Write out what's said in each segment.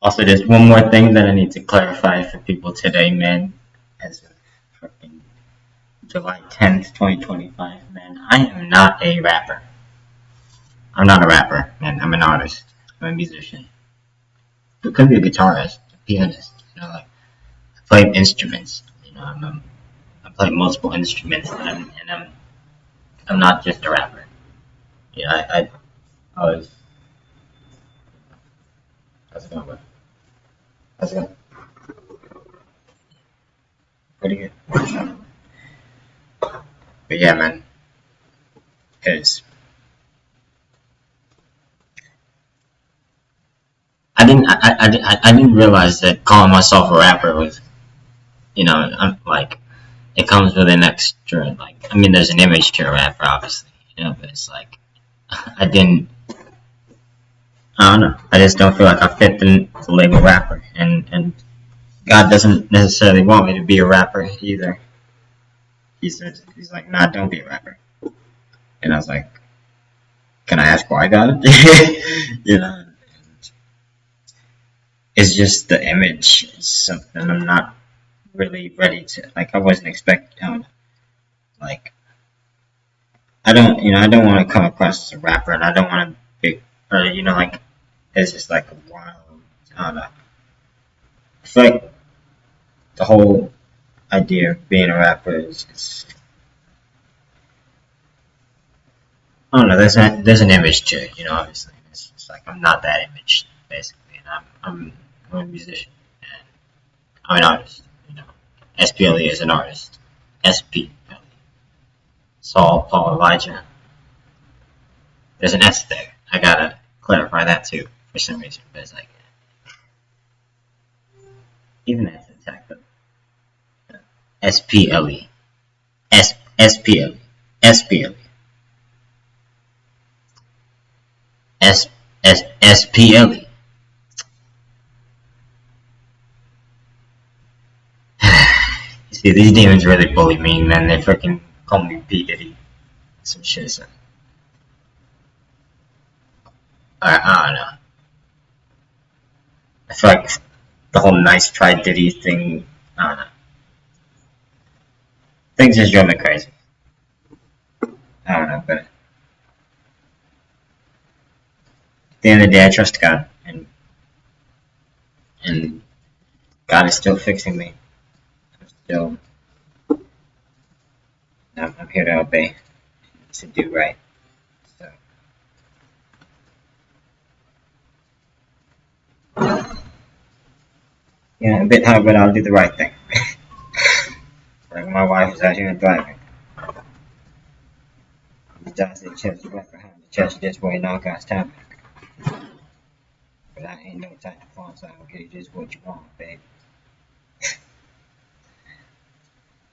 Also, there's one more thing that I need to clarify for people today, man. As of freaking July 10th, 2025, man, I am not a rapper. I'm not a rapper, man. I'm an artist. I'm a musician. I could be a guitarist, a pianist. You know, like I play instruments. You know, I play multiple instruments, I'm not just a rapper. You know, I was. How's it going, bro? How's it going? Pretty good. But yeah, man, because I didn't realize that calling myself a rapper was, you know, I'm like it comes with an extra, like, I mean, there's an image to a rapper, obviously, you know, but it's like I didn't, I don't know, I just don't feel like I fit the label rapper, and God doesn't necessarily want me to be a rapper either. He's like, nah, don't be a rapper, and I was like, can I ask why, God? You know, it's just the image. It's something I'm not really ready to, like, I wasn't expecting, like, I don't want to come across as a rapper, and I don't want to be, or, you know, like, it's just like a wild, I don't know. I feel like the whole idea of being a rapper is I don't know, there's an image to it, you know, obviously. It's like, I'm not that image, basically, and I'm a musician, and I'm an artist, you know. SPLE is an artist. SPLE. Saul, Paul, Elijah. There's an S there. I gotta clarify that too, for some reason, but it's like, even that's attack, but SPLE. SPLE. SPLE. SPLE. You see, these demons really bully me, man. They freaking call me P-ELI. Some shit, so. I don't know. I feel like the whole nice try Diddy thing, I don't know. Things just drove me crazy. I don't know, but at the end of the day, I trust God, and God is still fixing me. I'm still, I'm here to obey, to do right. So, yeah, a bit hard, but I'll do the right thing. Like my wife is out here driving. The Johnson chest right behind the chest, just waiting on God's time. But I ain't no type of phone, so I don't get you just what you want, babe.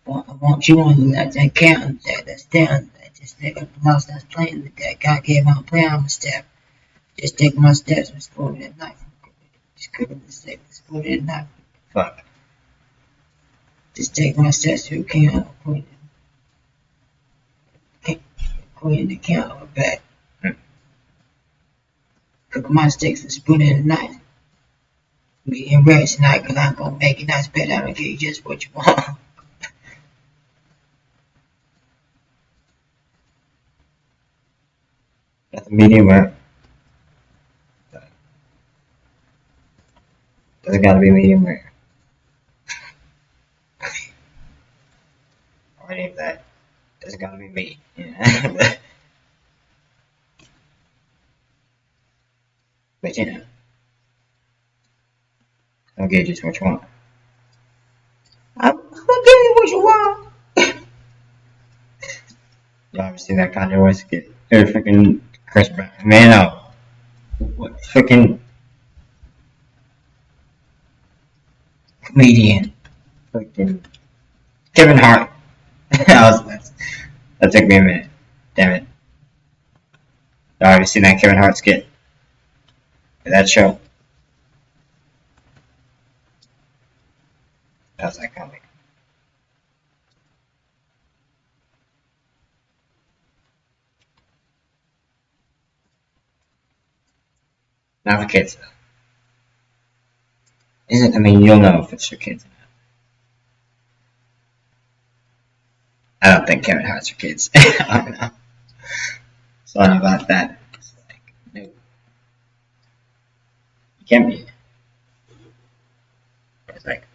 I want you on the left that count that's down. This nigga lost that's playing the guy. God gave out play on my step. Just take my steps and spoon that knife. Just cooking the steak, spoon that knife. Fuck. Just take my steps to count. Queen the count on my back. Cook my steaks and spoon in the knife. Me and Red tonight, cause I'm gonna make it nice better. I don't give you just what you want. That's a medium rare. Doesn't gotta be medium rare. Or any of that. Doesn't gotta be me. Yeah. But you know, I'll give you just what you want. I'm gonna give you what you want. You ever see that Kanye West skit? Or freaking Chris Brown. Man, what freaking comedian? Freaking Kevin Hart. That took me a minute. Damn it. Y'all ever seen that Kevin Hart skit? That show? That was iconic. Not for kids though. Isn't, I mean, you'll know if it's for kids or not. I don't think Kevin Hart's for kids. I don't know. Something about that. It's like, no, it can't be. It's like,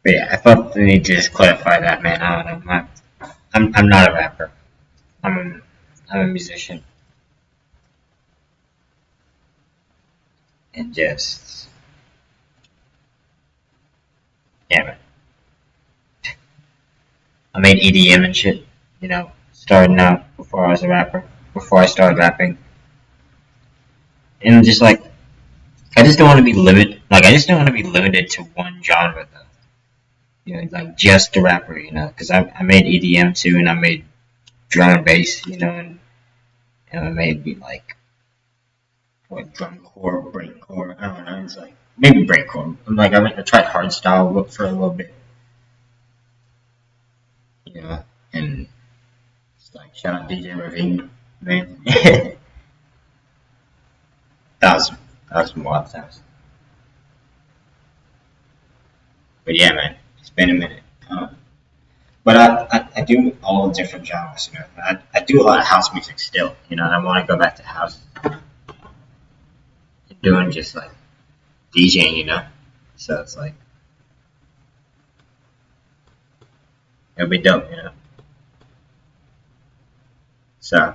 but yeah, I thought they need to just clarify that, man. I don't know. I'm not a rapper. I'm a musician, and just yeah, man. I made EDM and shit. You know, starting out before I was a rapper, before I started rapping, and just like I just don't want to be limited. Like I just don't want to be limited to one genre though. You know, like just a rapper. You know, because I made EDM too, and I made drum and bass. You know, and I made like what drumcore, breakcore. I don't know. It's like maybe breakcore. I'm like I tried hardstyle for a little bit. You know, and it's like shout out DJ Ravine, man. that was that was some wild times. But yeah, man, it's been a minute. But I do all different genres. You know, I do a lot of house music still. You know, and I want to go back to house and doing just like DJing. You know, so it's like it'll be dope. You know, so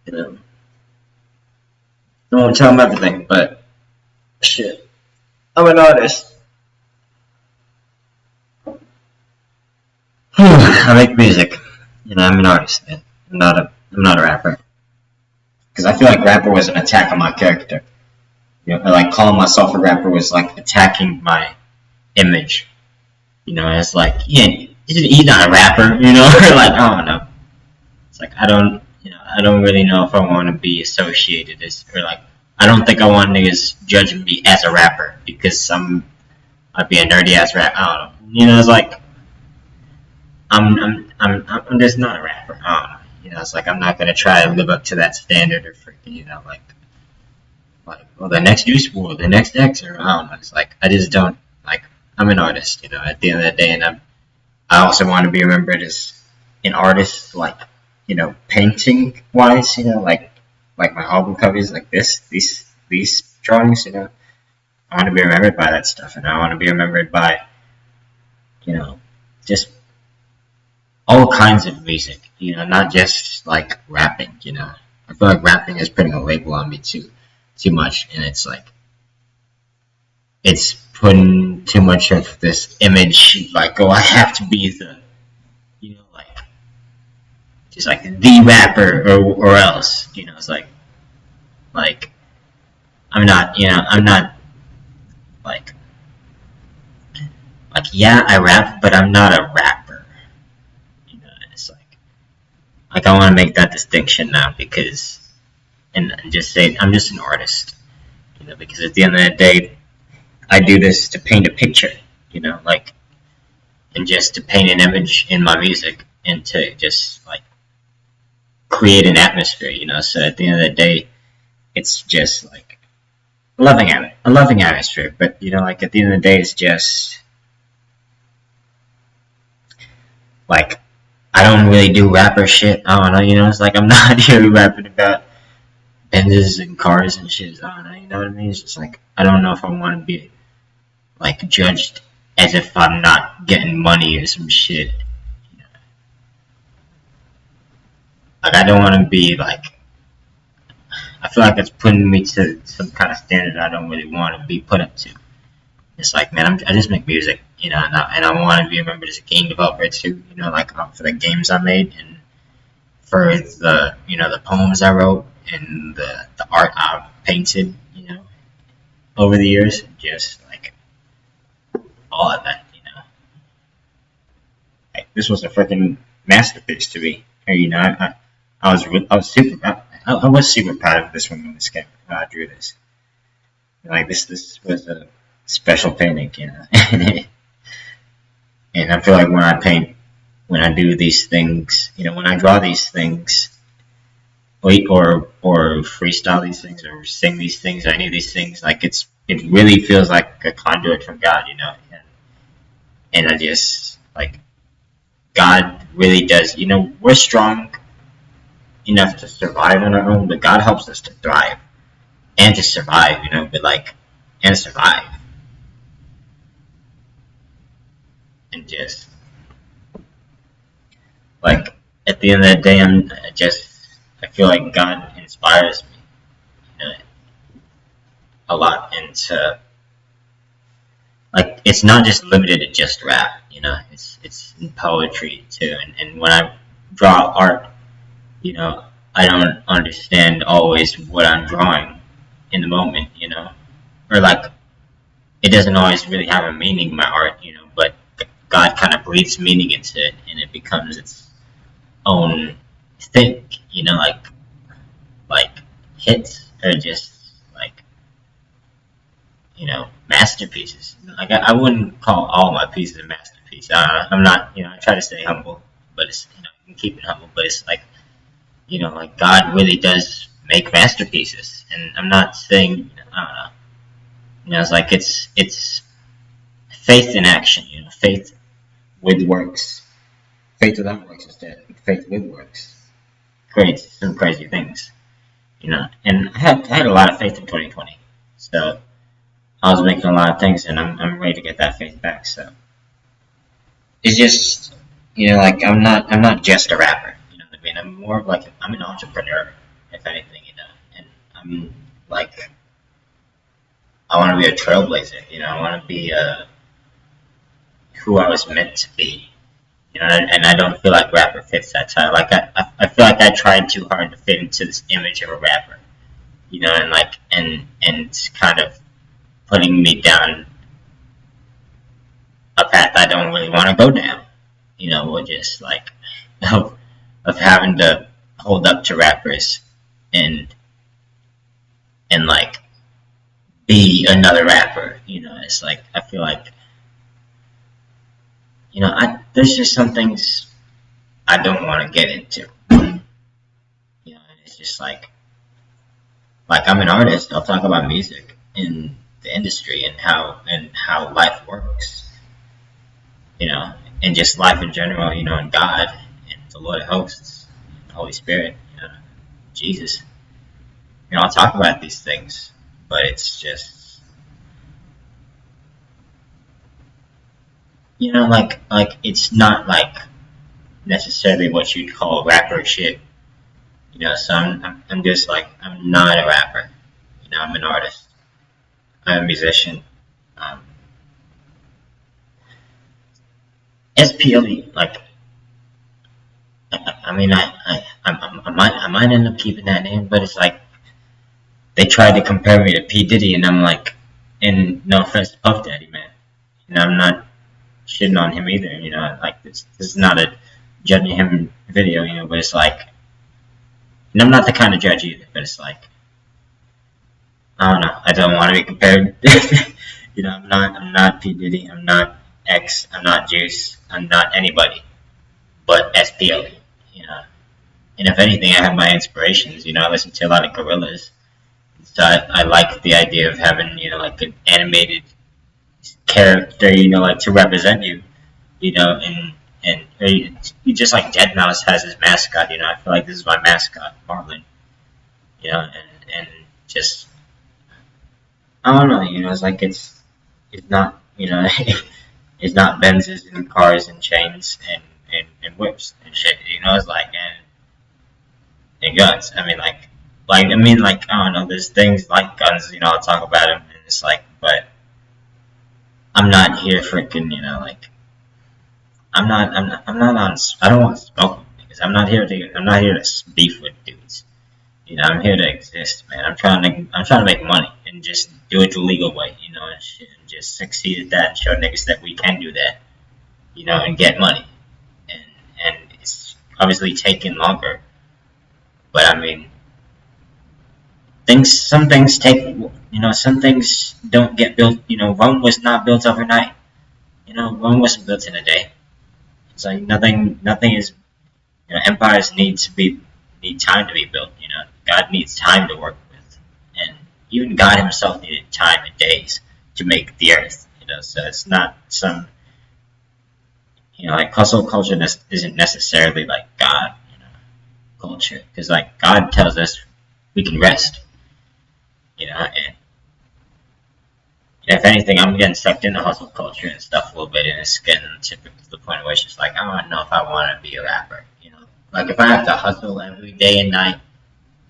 you know, don't want to tell them everything, but shit, I'm an artist. I make music. You know, I'm an artist, man. I'm not a rapper. Because I feel like rapper was an attack on my character. You know, like calling myself a rapper was like attacking my image. You know, it's like, yeah, he's not a rapper. You know, or like I don't know. It's like I don't really know if I want to be associated as, or like, I don't think I want niggas judging me as a rapper because some might be a nerdy ass rap. I don't know. You know, it's like I'm just not a rapper. I don't know. You know, it's like I'm not gonna try to live up to that standard or freaking, you know, like well the next Juice WRLD, the next X, or I don't know. It's like I just don't like. I'm an artist, you know. At the end of the day, and I also want to be remembered as an artist, like you know, painting wise, you know, like my album covers, like these drawings, you know. I want to be remembered by that stuff, and I want to be remembered by, you know, just all kinds of music, you know, not just like rapping, you know. I feel like rapping is putting a label on me too much, and it's like it's putting too much of this image, like oh I have to be the, you know, like just like the rapper or else, you know. It's like I'm not, you know, I'm not like yeah I rap, but I'm not a rapper, you know. It's like I want to make that distinction now because and just say I'm just an artist, you know, because at the end of the day, I do this to paint a picture, you know, like, and just to paint an image in my music and to just like create an atmosphere, you know. So at the end of the day, it's just like a loving atmosphere. But you know, like at the end of the day, it's just like I don't really do rapper shit. I don't know, you know. It's like I'm not here rapping about Benzes and cars and shit. I don't know, you know what I mean? It's just like I don't know if I want to be like judged as if I'm not getting money or some shit. You know? Like I don't want to be like. I feel like it's putting me to some kind of standard I don't really want to be put up to. It's like, man, I just make music, you know, and I want to be remembered as a game developer too, you know, like for the games I made and for the, you know, the poems I wrote and the art I've painted, you know, over the years, just like all of that, you know. Like, this was a freaking masterpiece to me. You know, I was super proud of this when this game I drew this. Like this was a special painting, you know. And I feel like when I paint, when I do these things, you know, when I draw these things, or freestyle these things or sing these things or any of these things. Like it really feels like a conduit from God, and I just like God really does. We're strong enough to survive on our own, but God helps us to thrive and to survive. But like and survive and just like at the end of the day, I feel like God inspires me, a lot into like it's not just limited to just rap, it's in poetry too. And when I draw art, I don't understand always what I'm drawing in the moment, or like it doesn't always really have a meaning, my art, but God kind of breathes meaning into it and it becomes its own thing, like hits are just like masterpieces. Like I wouldn't call all my pieces a masterpiece. I'm not, I try to stay humble, but it's, you can keep it humble, but it's like, like God really does make masterpieces, and I'm not saying, I don't know, it's like it's faith in action, faith with works, faith without works instead, faith with works creates some crazy things, and I had a lot of faith in 2020, so I was making a lot of things, and I'm ready to get that faith back. So it's just, like I'm not just a rapper. You know what I mean? I'm more of like I'm an entrepreneur, if anything. And I'm like I want to be a trailblazer. I want to be who I was meant to be. And I don't feel like rapper fits that title. Like I feel like I tried too hard to fit into this image of a rapper. And like and it's kind of putting me down a path I don't really want to go down. Or just like of having to hold up to rappers and like be another rapper. It's like I feel like there's just some things I don't want to get into. And it's just like I'm an artist. I'll talk about music in the industry and how life works. And just life in general, and God and the Lord of hosts, the Holy Spirit, Jesus. I'll talk about these things, but it's just, like it's not like necessarily what you'd call rapper shit. So I'm just like, I'm not a rapper. I'm an artist. I'm a musician. Um, sp-eli, like, I mean, I might end up keeping that name, but it's like, they tried to compare me to P. Diddy, and I'm like, and no offense to Puff Daddy, man. I'm not shitting on him either, like, this is not a judging him video, but it's like, and I'm not the kind of judge either, but it's like, I don't know, I don't want to be compared. I'm not P. Diddy, I'm not X, I'm not Juice, I'm not anybody but sp-eli, and if anything, I have my inspirations, I listen to a lot of Gorillaz. So I like the idea of having, like an animated character, like to represent you, and you just like Dead Mouse has his mascot, I feel like this is my mascot, Marlin, and just, I don't know, it's like it's not, it's not Benzes and cars and chains and whips and shit, it's like, and guns, I mean, like, I don't know, there's things like guns, I'll talk about them, and it's like, but I'm not here freaking, like, I'm not on, I don't want to smoke because I'm not here to beef with dudes, I'm here to exist, man, I'm trying to make money and just do it the legal way, and shit, and just succeed at that and show niggas that we can do that, and get money, and it's obviously taking longer, but I mean, some things take, some things don't get built, Rome was not built overnight, Rome wasn't built in a day. It's like nothing is, empires need to be need time to be built. God needs time to work with, and even God Himself needed time and days to make the earth. So it's not some like hustle culture isn't necessarily like God culture, because like God tells us we can rest. And if anything, I'm getting sucked into hustle culture and stuff a little bit, and it's getting to the point where it's just like, I don't know if I want to be a rapper. Like if I have to hustle every day and night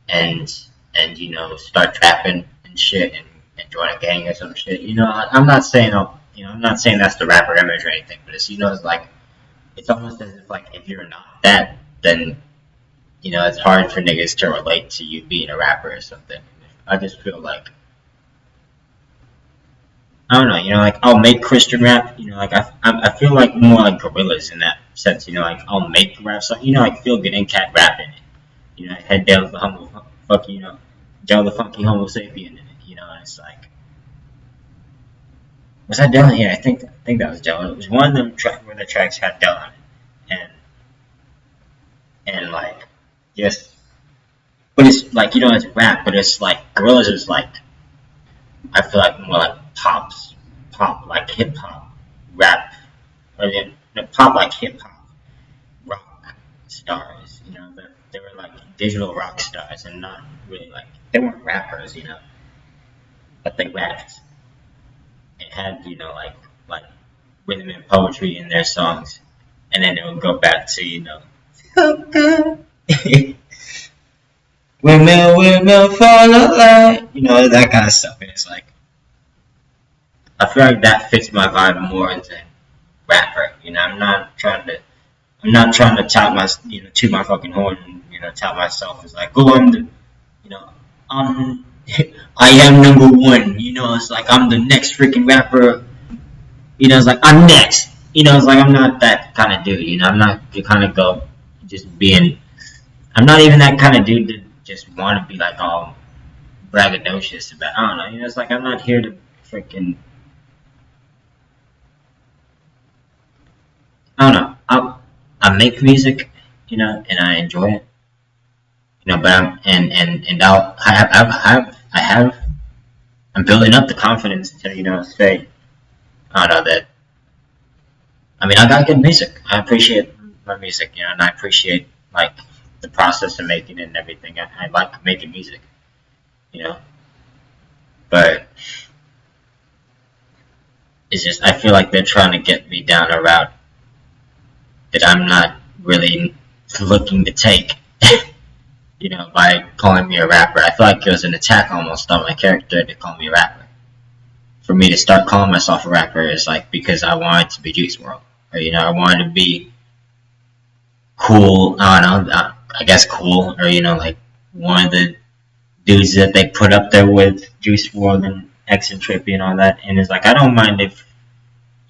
and start trapping and shit and join a gang or some shit. I'm not saying I'm not saying that's the rapper image or anything, but it's it's like it's almost as if like if you're not that, then it's hard for niggas to relate to you being a rapper or something. I just feel like I don't know, like I'll make Christian rap, like I feel like more like Gorillas in that sense, like I'll make rap song, like Feel Good and Cat rapping it, I had Dale the humble fuck, Dale the funky Homo sapien in it, and it's like, was that Dale? Yeah, I think that was Dale. It was one of them where the tracks had Dale on it, and like just, but it's like it's rap, but it's like Gorillas is like, I feel like more like pop like hip hop, rap, or pop like hip hop, rock stars. They were like digital rock stars, and not really like they weren't rappers, but they rapped. It had like rhythm and poetry in their songs, and then it would go back to so good. Windmill, fall alive, that kind of stuff. And it's like, I feel like that fits my vibe more than rapper. I'm not trying to tout my, toot my fucking horn and, tout myself as like, oh, I'm the, I'm, I am number one. It's like I'm the next freaking rapper. It's like I'm next. It's like I'm not that kind of dude. I'm not the kind of go just being. I'm not even that kind of dude to just want to be like all braggadocious about. I don't know. It's like I'm not here to freaking. I don't know. I make music, and I enjoy it, but I'm building up the confidence to say, I don't know that. I mean, I got good music. I appreciate my music, and I appreciate like the process of making it and everything. I like making music, but it's just I feel like they're trying to get me down a route that I'm not really looking to take, by calling me a rapper. I feel like it was an attack almost on my character to call me a rapper. For me to start calling myself a rapper is like because I wanted to be Juice WRLD, or I wanted to be cool. I don't know, I guess cool, or like one of the dudes that they put up there with Juice WRLD and X and Trippy and all that. And it's like I don't mind if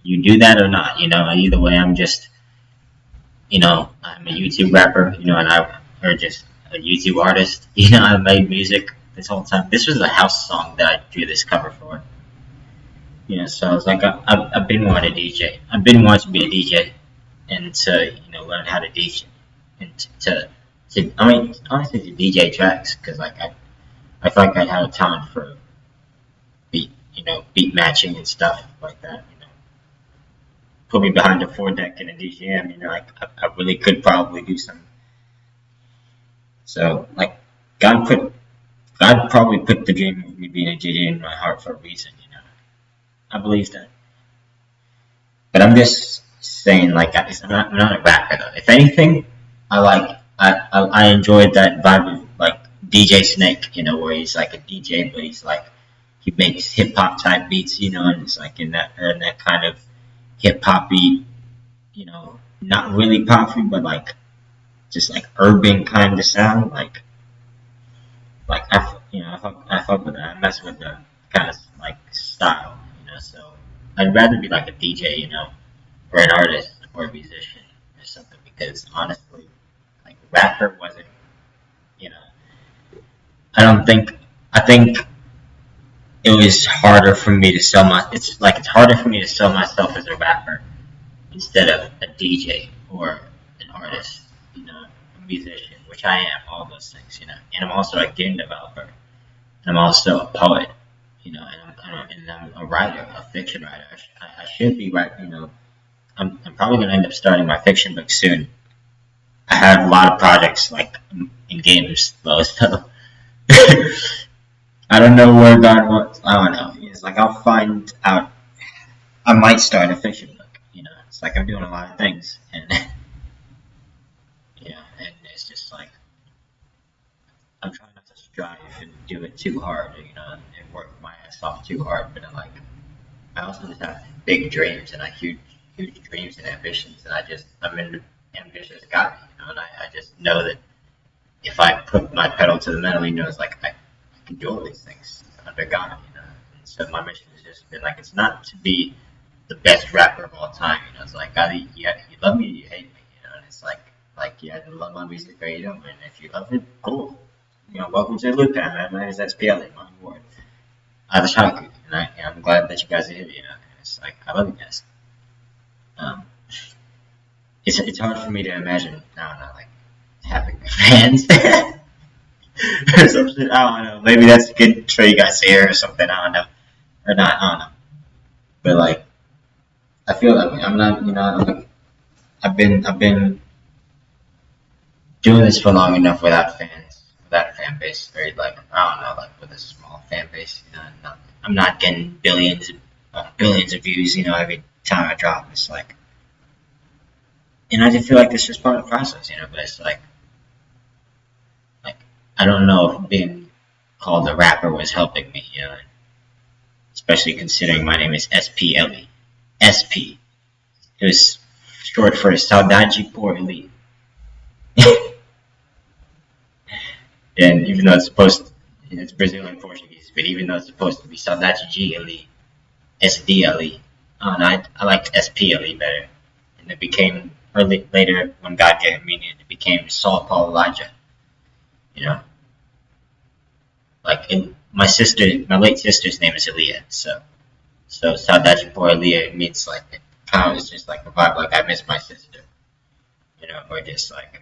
you do that or not. Either way, I'm just. I'm a YouTube rapper, or just a YouTube artist. I made music this whole time. This was a house song that I drew this cover for. So I was like, I've been wanting to DJ. I've been wanting to be a DJ, and to learn how to DJ, and to I mean honestly to DJ tracks, because like I feel like I had a talent for beat matching and stuff like that. Put me behind a 4-deck in a DJM, I really could probably do something. So, like, God probably put the dream of me being a DJ in my heart for a reason, I believe that. But I'm just saying, like, I'm not a rapper, though. If anything, I enjoyed that vibe of, like, DJ Snake, where he's like a DJ, but he's like, he makes hip-hop type beats, and it's like in that kind of hip hoppy, not really poppy, but like just like urban kind of sound. Like I fuck with that. I mess with the kind of like style, So I'd rather be like a DJ, or an artist or a musician or something, because honestly, like rapper wasn't, I think it was harder for me to sell it's harder for me to sell myself as a rapper instead of a DJ or an artist, a musician, which I am, all those things, you know. And I'm also a game developer. And I'm also a poet, you know, and I'm a writer, a fiction writer. I should be writing, you know. I'm probably gonna end up starting my fiction book soon. I have a lot of projects like in games though, so I don't know where God wants. I don't know. It's like I'll find out. I might start a fiction book. You know, it's like I'm doing a lot of things, and you know, and it's just like I'm trying not to strive and do it too hard. You know, and work my ass off too hard. But I'm like, I also just have big dreams and I huge dreams and ambitions, and I'm an ambitious guy. You know, and I just know that if I put my pedal to the metal, you know, it's like I can do all these things under God, you know. And so my mission has just been like, it's not to be the best rapper of all time, you know. It's like, either you love me or you hate me, you know. And it's like you either love my music or you don't. And if you love it, cool. You know, welcome to the loop, man. My name is sp-eli. I'm on board. I have a shock, and I'm glad that you guys are here, you know. And it's like, I love you guys. It's hard for me to imagine, I don't know, like, having fans. Or some shit, I don't know. Maybe that's a good trait you guys here or something, I don't know. Or not, I don't know. But like, I feel like I'm not, you know, like, I've been doing this for long enough without fans, without a fan base, or like, I don't know, like with a small fan base, you know. I'm not getting billions of views, you know, every time I drop. It's like, and I just feel like it's just part of the process, you know. But it's like I don't know if being called a rapper was helping me, you know, especially considering my name is sp-eli. SP. It was short for Saudade por Eli. And even though it's supposed to, it's Brazilian Portuguese, but even though it's supposed to be Saudade de Eli, SDLE, I liked sp-eli better. And it became, later when God gave me meaning, it became Saul Paul Elijah, you know. Like my late sister's name is Aaliyah, so Saudade por Aaliyah means like it kind of is just like a vibe, like I miss my sister, you know, or just like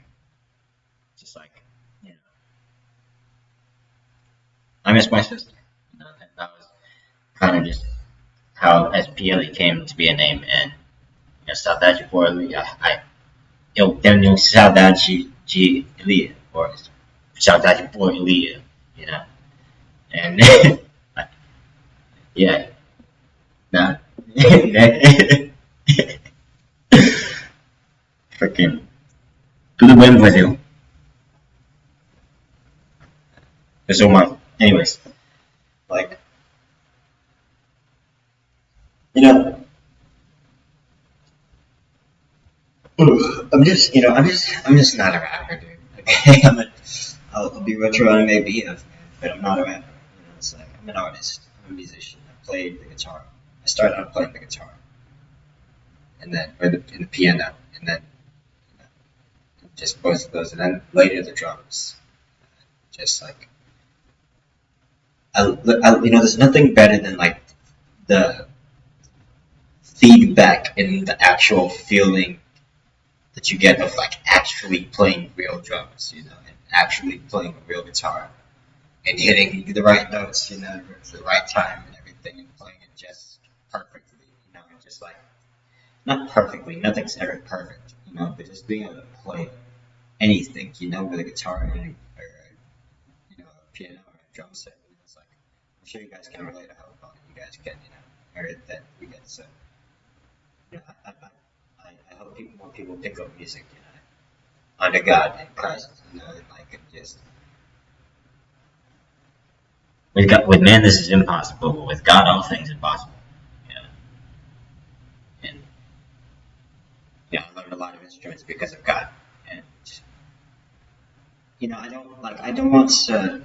you know, I miss my sister. You know, that was kind of just how sp-eli came to be a name, and you know, Saudade por Aaliyah, eu tenho saudade de Aaliyah, or Saudade por Aaliyah, you know, and yeah. Nah. Freaking. Tudo bem, Brasil. There's so much. Anyways, like, you know, I'm just not a rapper, dude. Okay, I'll be retro I may be, but I'm not a rapper. You know, it's like I'm an artist. I'm a musician. I played the guitar. I started out playing the guitar, and then or the piano, and then you know, just both of those, and then later the drums. Just like you know, there's nothing better than like the feedback and the actual feeling that you get of like actually playing real drums, you know, and actually playing a real guitar and hitting the right notes, you know, at the right time and everything, and playing it just perfectly, you know, and just like not perfectly, nothing's ever perfect, you know, but just being able to play anything, you know, with a guitar or you know, a piano or a drum set. You know, it's like I'm sure you guys can relate. I hope all of you guys can, you know, hear that we get so. You know, I hope more people pick up music, you know, under God and Christ, you know, and like just with man this is impossible, but with God all things are possible. You know, and yeah, I learned a lot of instruments because of God, and you know, I don't want to.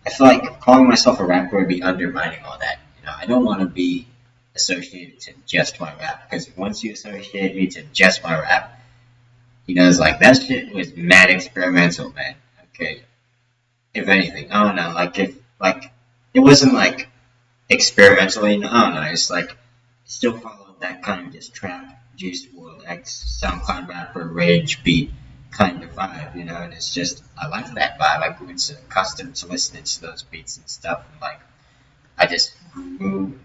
I feel like calling myself a rapper would be undermining all that. You know, I don't want to be associated to just my rap, because once you associate me to just my rap, you know, it's like that shit was mad experimental, man. Okay, if anything, I don't know, like if like it wasn't like experimentally, I don't know, it's like still followed that kind of just trap, Juice WRLD, X, SoundCloud rapper, rage beat, kind of vibe, and it's just, I like that vibe. I grew accustomed to listening to those beats and stuff, and like, I just grew,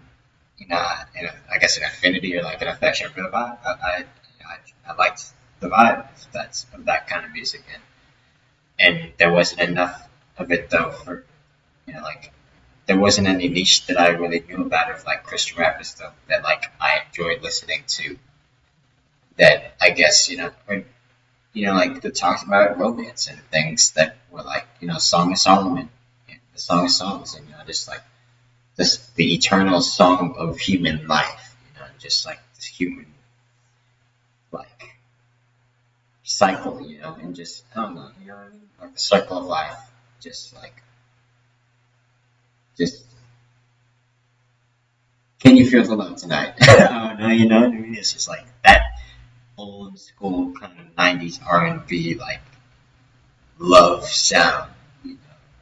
I guess an affinity or like an affection for the vibe. I liked the vibe of that kind of music, and there wasn't enough of it though for, like, there wasn't any niche that I really knew about of like Christian rappers though that like I enjoyed listening to, that I guess, or, like that talks about romance and things that were like, Song of Solomon, the Song of Songs, and just like this, the eternal song of human life, just like this human like cycle, and just, I don't know, what I mean? Like the cycle of life, just like, just, can you feel the love tonight? Oh no, what I mean? It's just like that old school kind of '90s R&B like love sound,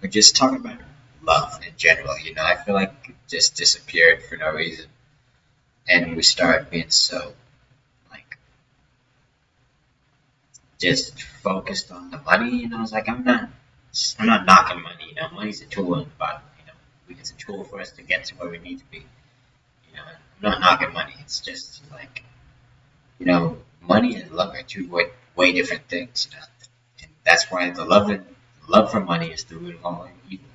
or just talking about love in general. I feel like it just disappeared for no reason, and we started being so like just focused on the money. It's like, I'm not knocking money. Money's a tool in the Bible. It's a tool for us to get to where we need to be. I'm not knocking money. It's just like, money and love are two way different things. And that's why the love for money is the root of all evil.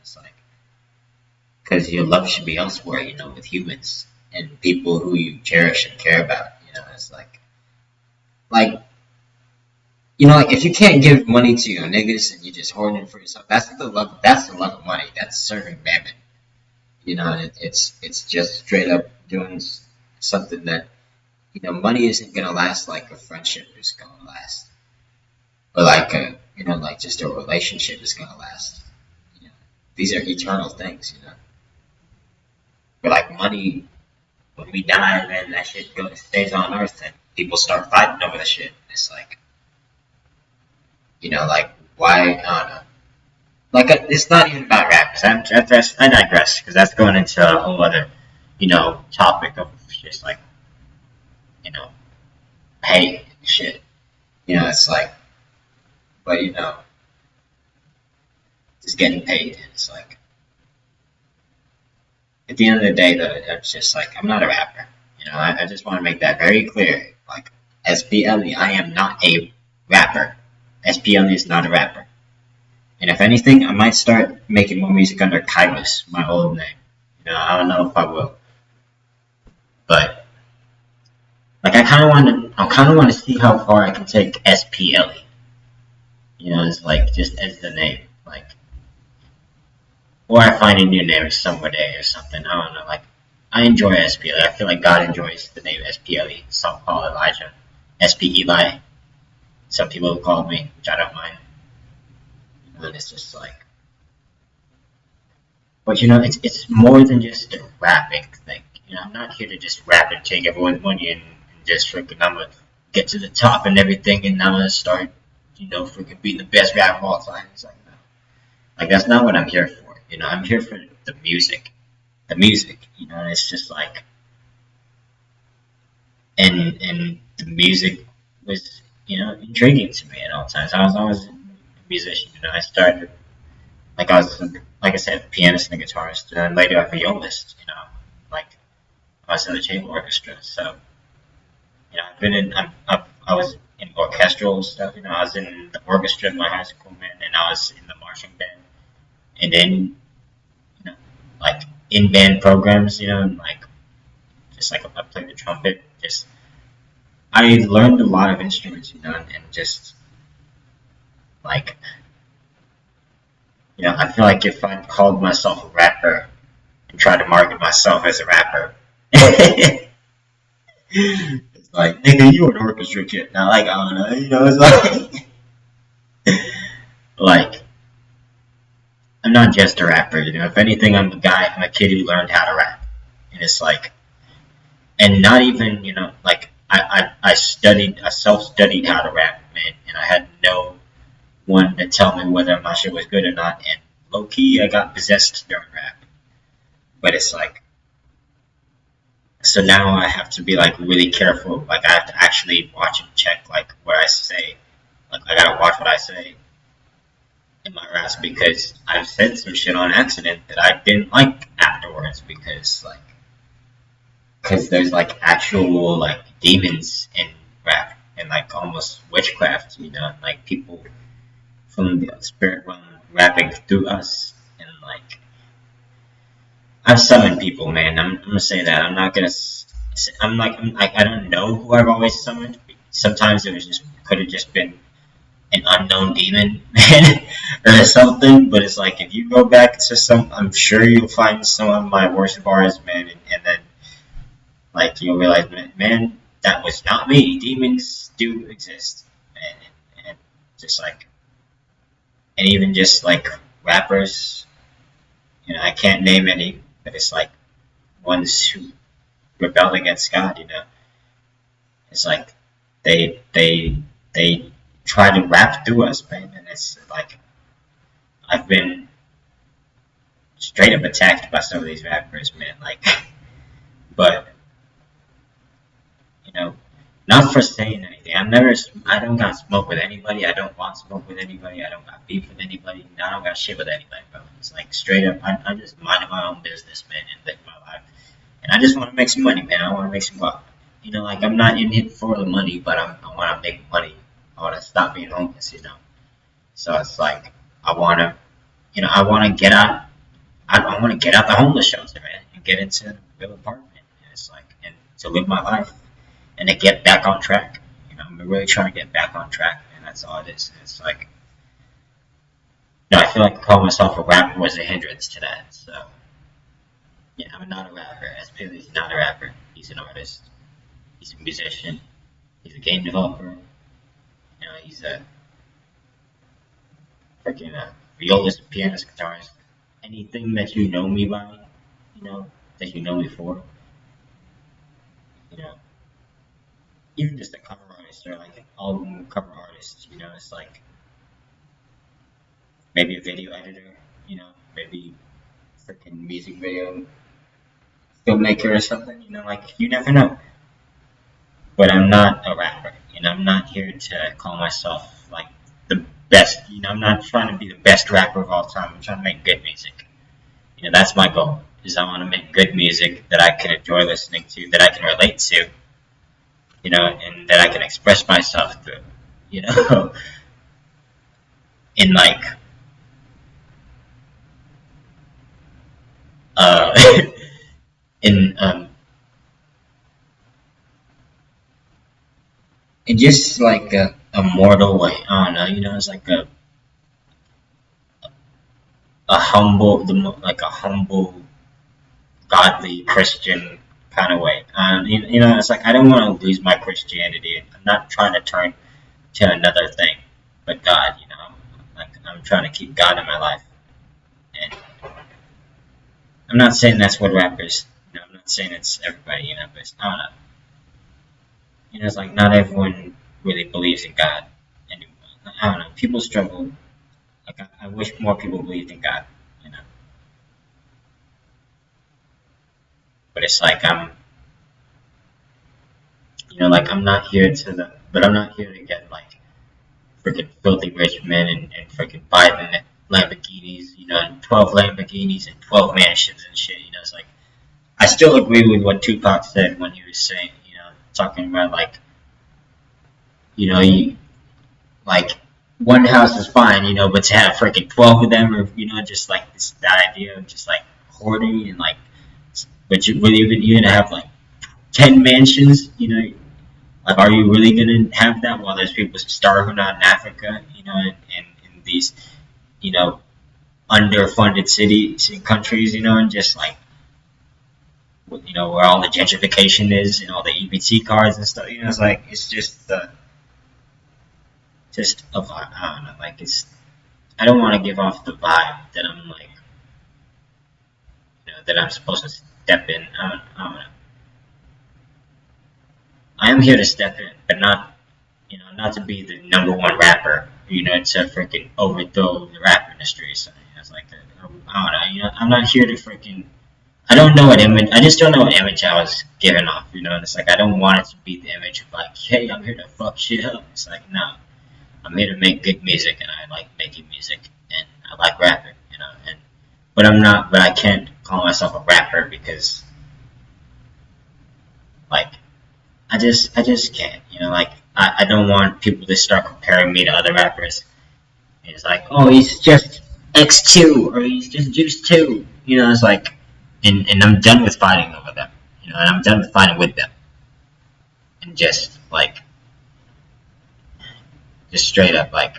It's like, because your love should be elsewhere. With humans and people who you cherish and care about. It's like, like if you can't give money to your niggas and you just hoarding it for yourself, that's the love. That's the love of money. That's serving mammon. It's just straight up doing something that, money isn't gonna last like a friendship is gonna last, or like like just a relationship is gonna last. These are eternal things. But like money, when we die, man, that shit stays on Earth, and people start fighting over the shit. It's like, like, why? I don't know. Like, it's not even about rappers. I digress, because that's going into a whole other, topic of just like, hate shit. It's like, but just getting paid. It's like, at the end of the day, though, it's just like, I'm not a rapper. I just want to make that very clear. Like, sp-eli, I am not a rapper. sp-eli is not a rapper. And if anything, I might start making more music under Kairos, my old name. I don't know if I will, but like I kind of want to see how far I can take sp-eli. It's like just as the name, like, or I find a new name someday or something. I don't know. Like, I enjoy sp-eli. I feel like God enjoys the name sp-eli. Some call Elijah sp-eli. Some people call me, which I don't mind. And it's just like, but it's more than just a rapping thing. I'm not here to just rap and take everyone's money and just freaking, I'm gonna get to the top and everything, and I'm gonna start, freaking being the best rapper of all time. It's like, no. Like, that's not what I'm here for. I'm here for the music. The music, and it's just like, and the music was, intriguing to me at all times. I was always a musician. I started, like, I was, like I said, a pianist and a guitarist, and then later a violist. Like, I was in the chamber orchestra. So, I've been in, I was in orchestral stuff. I was in the orchestra in my high school, man, and I was in the marching band, and then, like, in band programs, like, just like I played the trumpet. Just, I learned a lot of instruments, and just like, I feel like if I called myself a rapper and tried to market myself as a rapper, it's like, nigga, you an orchestra kid. Now, like, I don't know, it's like, like, I'm not just a rapper, if anything, I'm a kid who learned how to rap. And it's like, and not even, like, I self-studied how to rap, man, and I had no one to tell me whether my shit was good or not, and low-key, I got possessed during rap. But it's like, so now I have to be, like, really careful, like, I have to actually watch and check, like, what I say, Like I gotta watch what I say in my raps because I've said some shit on accident that I didn't like afterwards because there's like actual like demons in rap and like almost witchcraft, like people from the spirit realm rapping through us and like I've summoned people, man. I'm gonna say that. I'm not gonna. I don't know who I've always summoned. Sometimes it was just could have just been an unknown demon, man, or something. But it's like if you go back to some, I'm sure you'll find some of my worst bars, man, and then like you'll realize, man, that was not me. Demons do exist, and just like, and even just like rappers, I can't name any, but it's like ones who rebel against God, It's like they try to rap through us, man, and it's like I've been straight up attacked by some of these rappers, man. Like, but not for saying anything. I don't got smoke with anybody. I don't want smoke with anybody. I don't got beef with anybody. I don't got shit with anybody, bro. It's like straight up. I just mind my own business, man, and live my life. And I just want to make some money, man. I want to make some money. Like I'm not in it for the money, but I want to make money. I want to stop being homeless, So it's like I want to, I want to get out. I want to get out the homeless shelter, man, and get into a real apartment. And it's like, and to live my life and to get back on track. I'm really trying to get back on track, and that's all it is. It's like, I feel like calling myself a rapper was a hindrance to that. So, yeah, I'm not a rapper. sp-eli is not a rapper. He's an artist. He's a musician. He's a game developer. He's a freaking violist, pianist, guitarist. Anything that you know me by, that you know me for, even just a cover artist or like an album cover artist, it's like maybe a video editor, maybe freaking music video filmmaker or something, like you never know. But I'm not a rapper, I'm not here to call myself like the best, I'm not trying to be the best rapper of all time. I'm trying to make good music. That's my goal, is I want to make good music that I can enjoy listening to, that I can relate to, and that I can express myself through, in like, in in just like a mortal way. I don't know, it's like a humble, like a humble, godly Christian kind of way. It's like I don't want to lose my Christianity. I'm not trying to turn to another thing, but God. Like I'm trying to keep God in my life, and I'm not saying that's what rappers. I'm not saying it's everybody. But I don't know. It's like not everyone really believes in God anymore. I don't know. People struggle. Like I wish more people believed in God. But it's like like I'm not here but I'm not here to get like freaking filthy rich men and freaking buy them Lamborghinis, and 12 Lamborghinis and 12 mansions and shit. It's like I still agree with what Tupac said when he was saying, talking about like, you like one house is fine, but to have freaking 12 of them, or just like that idea of just like hoarding and like, but you're gonna have like 10 mansions, like are you really gonna have that while there's people starving out in Africa, in these, underfunded cities and countries, and just like, where all the gentrification is and all the EBT cards and stuff, it's like it's just a vibe. I don't know, like I don't want to give off the vibe that I'm like, that I'm supposed to step in. I don't know. I am here to step in, but not, not to be the number one rapper, to freaking overthrow the rap industry. So, it's like, I don't know, I'm not here to freaking, I don't know what image, I just don't know what image I was giving off, and it's like, I don't want it to be the image of like, hey, I'm here to fuck shit up. It's like, no, I'm here to make good music, and I like making music, and I like rapping, and but I can't call myself a rapper because, like, I just can't, like, I don't want people to start comparing me to other rappers. It's like, oh, he's just X2, or he's just Juice 2, it's like, and I'm done with fighting over them, and I'm done with fighting with them, and just straight up, like,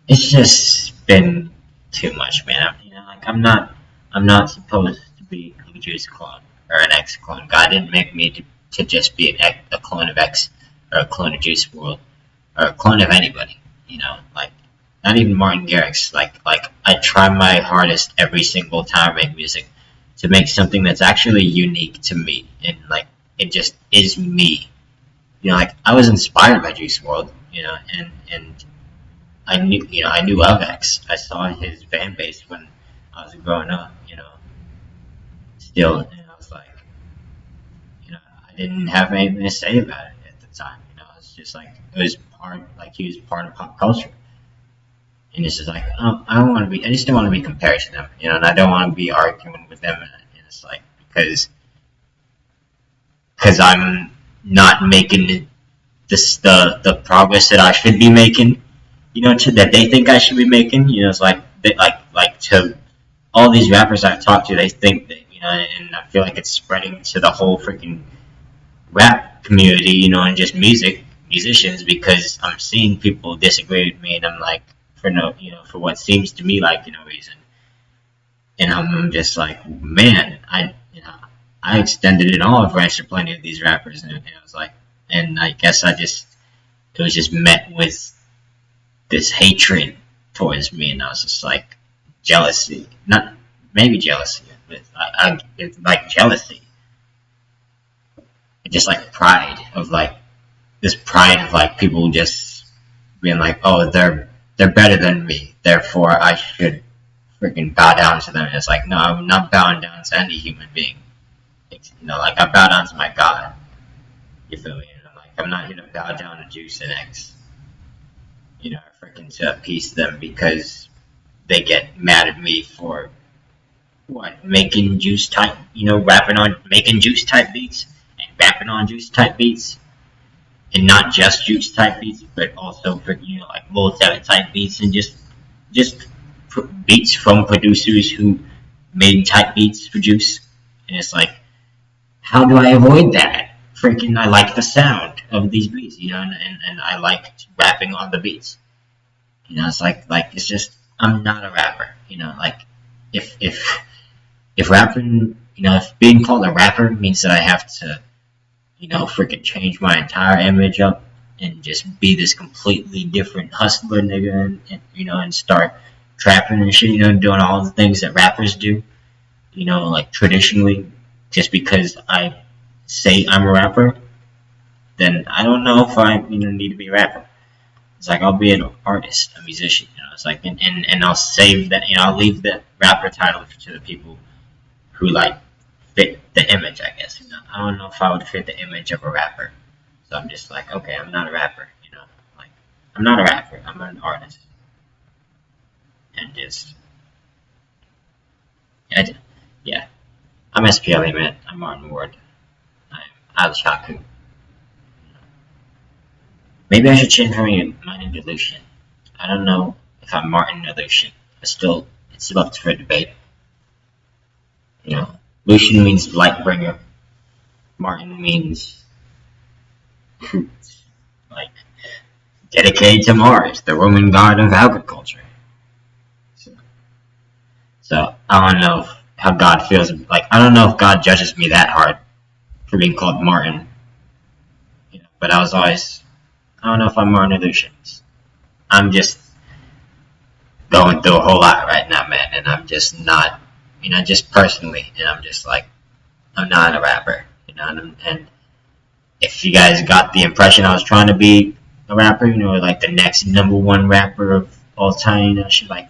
it's just been too much, man. Like, I'm not supposed to be a Juice clone or an X clone. God didn't make me to just be a clone of X or a clone of Juice WRLD or a clone of anybody. Like, not even Martin Garrix. Like I try my hardest every single time I make music to make something that's actually unique to me, and like it just is me. Like, I was inspired by Juice WRLD, and I knew of X. I saw his fan base when I was growing up, still, and I was like, I didn't have anything to say about it at the time, it's just like, it was he was part of pop culture, and it's just like, oh, I just don't want to be compared to them, and I don't want to be arguing with them, and it's like, because I'm not making the progress that I should be making, that they think I should be making. It's like to all these rappers I've talked to, they think that, and I feel like it's spreading to the whole freaking rap community, and just musicians, because I'm seeing people disagree with me, and I'm like, for what seems to me like no reason, and I'm just like, man, I extended an olive branch to plenty of these rappers, and it was like, and I guess it was just met with this hatred towards me, and I was just like, jealousy, not maybe jealousy, but it's like jealousy, just like pride of like people just being like, oh, they're better than me, therefore I should freaking bow down to them. And it's like, no, I'm not bowing down to any human being. Like, I bow down to my God. You feel me? Like, I'm not gonna bow down to Juice and X, freaking to appease them because they get mad at me for making Juice type, making Juice type beats and rapping on Juice type beats, and not just Juice type beats, but also for like Lil 7 type beats, and just beats from producers who made type beats for Juice, and it's like, how do I avoid that? Freaking, I like the sound of these beats, and I like rapping on the beats. It's like it's just, I'm not a rapper, like, if rapping, if being called a rapper means that I have to, freaking change my entire image up and just be this completely different hustler nigga, and start trapping and shit, doing all the things that rappers do, like traditionally, just because I say I'm a rapper, then I don't know if I need to be a rapper. It's like, I'll be an artist, a musician, it's like, and I'll save that, I'll leave the rapper title to the people who like fit the image, I guess, I don't know if I would fit the image of a rapper, so I'm just like, okay, I'm not a rapper, like, I'm not a rapper, I'm an artist, and just, yeah, I'm sp-eli, man, I'm Martin Ward, I'm Al-Shaku. Maybe I should change my name to Lucian. I don't know if I'm Martin or Lucian. It's still up for debate. Lucian means light bringer. Martin means like dedicated to Mars, the Roman god of agriculture. So I don't know how God feels. Like, I don't know if God judges me that hard for being called Martin. But I don't know if I'm Martin or Lucian. I'm just going through a whole lot right now, man, and I'm just not, just personally, and I'm just like, I'm not a rapper, and if you guys got the impression I was trying to be a rapper, like the next #1 rapper of all time, shit, like,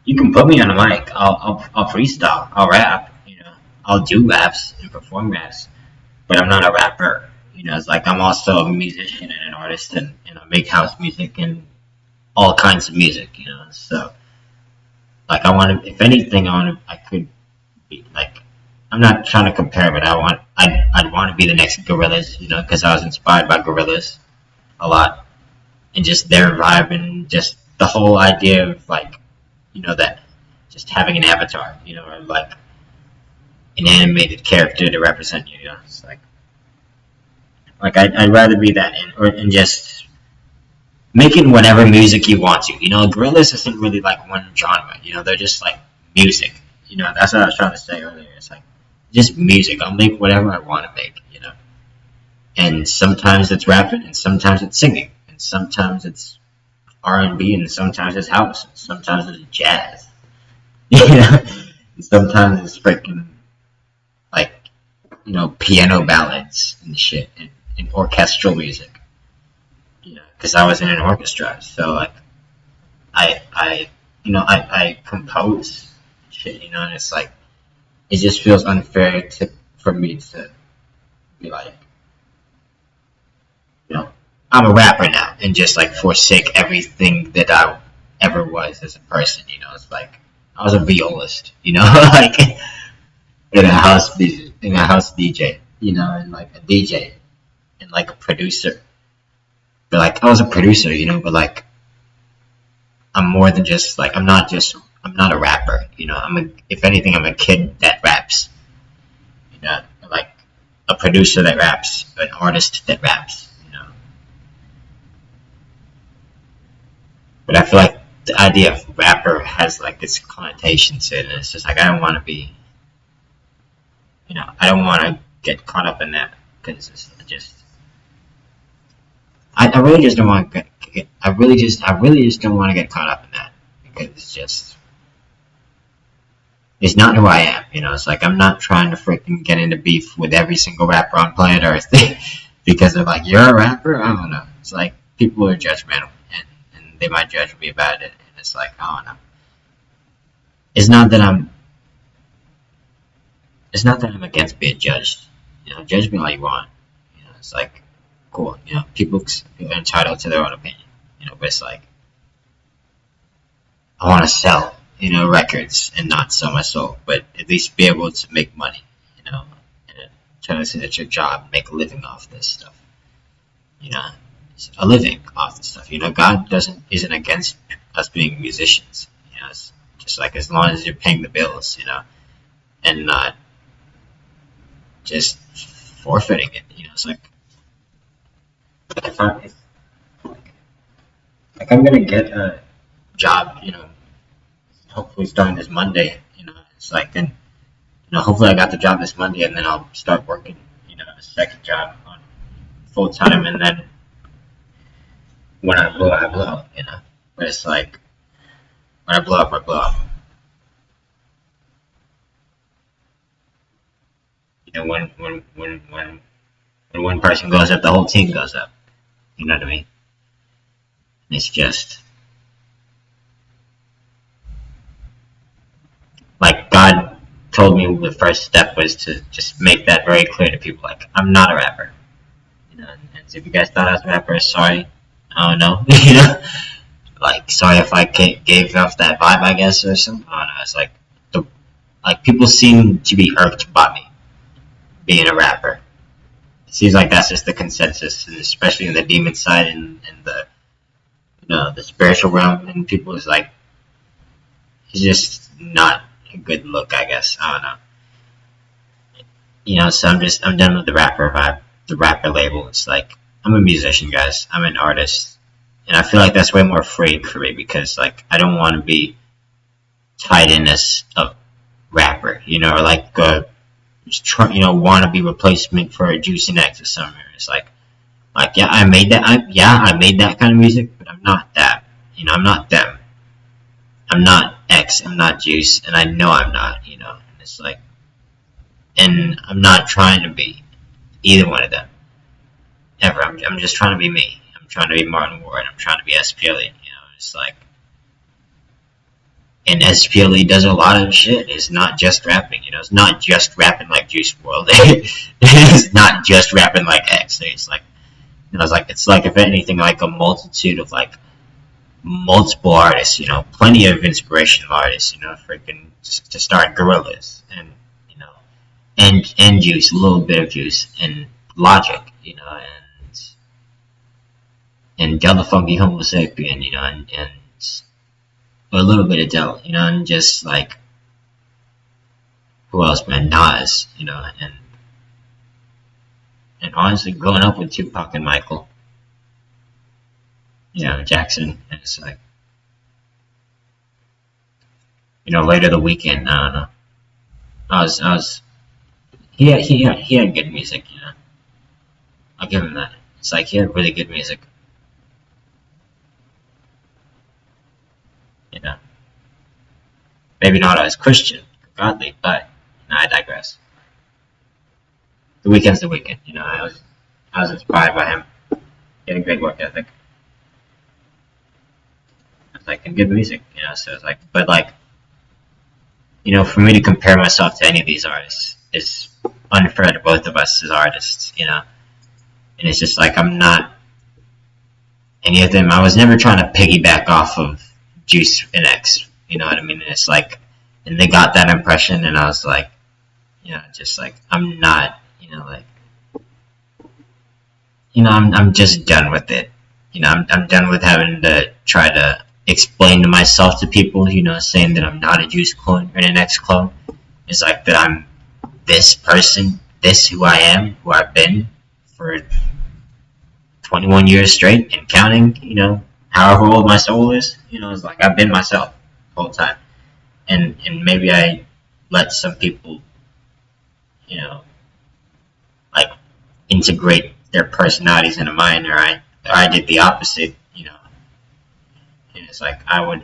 you can put me on a mic, I'll freestyle, I'll rap, I'll do raps and perform raps, but I'm not a rapper, You know, it's like I'm also a musician and an artist, and I make house music and all kinds of music. You know, so like I want to, if anything, I could be like, I'm not trying to compare, but I'd want to be the next Gorillaz, you know, because I was inspired by Gorillaz a lot, and just their vibe and just the whole idea of like, you know, that just having an avatar, you know, or like an animated character to represent you, you know, it's like I'd rather be that and just making whatever music you want to, you know. Gorillaz isn't really like one genre, you know, they're just like music, you know. That's what I was trying to say earlier. It's like just music. I'll make whatever I want to make, you know. And sometimes it's rapping, and sometimes it's singing, and sometimes it's R&B, and sometimes it's house, and sometimes it's jazz, you know. And sometimes it's freaking like, you know, piano ballads and shit, and orchestral music, you know, because I was in an orchestra, so like I compose shit, you know, and it's like it just feels unfair for me to be like, you know, I'm a rapper now and just like forsake everything that I ever was as a person. You know, it's like I was a violist. You know, like in a house DJ. You know, and like a DJ and like a producer. But like I was a producer. You know, but like I'm more than just like I'm not a rapper. You know, if anything I'm a kid that raps. You know, like a producer that raps, an artist that raps. You know. But I feel like the idea of rapper has like its connotation to it, and it's just like I don't want to be, you know, I don't want to get caught up in that because it's just, I really just don't want to I really just don't want to get caught up in that because it's not who I am, you know. It's like I'm not trying to freaking get into beef with every single rapper on planet Earth because they're like, you're a rapper. I don't know. It's like people are judgmental, and they might judge me about it, and it's like I don't know. It's not that I'm it's not that I'm against being judged. You know, judge me all you want. You know, it's like cool. You know, people are entitled to their own opinion. You know, but it's like I want to sell, you know, records and not sell my soul, but at least be able to make money. You know, and try to say that's your job, make a living off this stuff. You know, it's a living off this stuff. You know, God isn't against us being musicians. You know, it's just like as long as you're paying the bills. You know, and not just forfeiting it. You know, it's like if I'm gonna get a job, you know, hopefully starting this Monday. You know, it's like then, you know, hopefully I got the job this Monday, and then I'll start working, you know, a second job on full time, and then when I blow, I blow. You know, but it's like when I blow up, I blow up. You know, when one person goes up, the whole team goes up. You know what I mean? And it's just like God told me the first step was to just make that very clear to people. Like I'm not a rapper. You know, and so if you guys thought I was a rapper, sorry. I don't know. You know, like sorry if I gave off that vibe, I guess, or something. I don't know. It's like like people seem to be irked by me being a rapper. It seems like that's just the consensus, and especially in the demon side and the, you know, the spiritual realm, and people is like it's just not a good look, I guess. I don't know. You know, so I'm done with the rapper vibe, the rapper label. It's like I'm a musician, guys. I'm an artist, and I feel like that's way more freeing for me because like I don't want to be tied in as a rapper, you know, or like you know, wannabe replacement for a Juicy Next or something. It's like yeah, I made that. I made that kind of music, but I'm not that. You know, I'm not them. I'm not X. I'm not Juice, and I know I'm not. You know, and it's like, and I'm not trying to be either one of them ever. I'm just trying to be me. I'm trying to be Martin Ward. I'm trying to be sp-eli. You know, it's like, And sp-eli does a lot of shit. It's not just rapping, you know. It's not just rapping like Juice WRLD. It's not just rapping like X. It's like, you know, it's like if anything, like a multitude of like multiple artists, you know, plenty of inspirational artists, you know, freaking just to start Gorillas and you know, and Juice, a little bit of Juice and Logic, you know, and Del the Funky Homo Sapien, you know, and a little bit of Del, you know, and just like who else, man? Nas, you know, and honestly, growing up with Tupac and Michael, you know, Jackson, and it's like, you know, later the weekend, I don't know. I was, he had good music, you know. I'll give him that. It's like he had really good music, you know. Maybe not as Christian, godly, but you know, I digress. The Weeknd's the Weeknd, you know. I was inspired by him. He had a great work ethic. It's like and good music, you know. So it's like, but like, you know, for me to compare myself to any of these artists is unfair to both of us as artists, you know. And it's just like I'm not any of them. I was never trying to piggyback off of Juice and X, you know what I mean? And it's like, and they got that impression, and I was like, you know, just like I'm not, you know, like, you know, I'm just done with it. You know, I'm done with having to try to explain to myself to people, you know, saying that I'm not a Juice clone or an X clone. It's like that I'm this person, this who I am, who I've been for 21 years straight and counting, you know, however old my soul is, you know, it's like I've been myself the whole time. And maybe I let some people, you know, like integrate their personalities into mine, or I did the opposite, you know. And it's like I would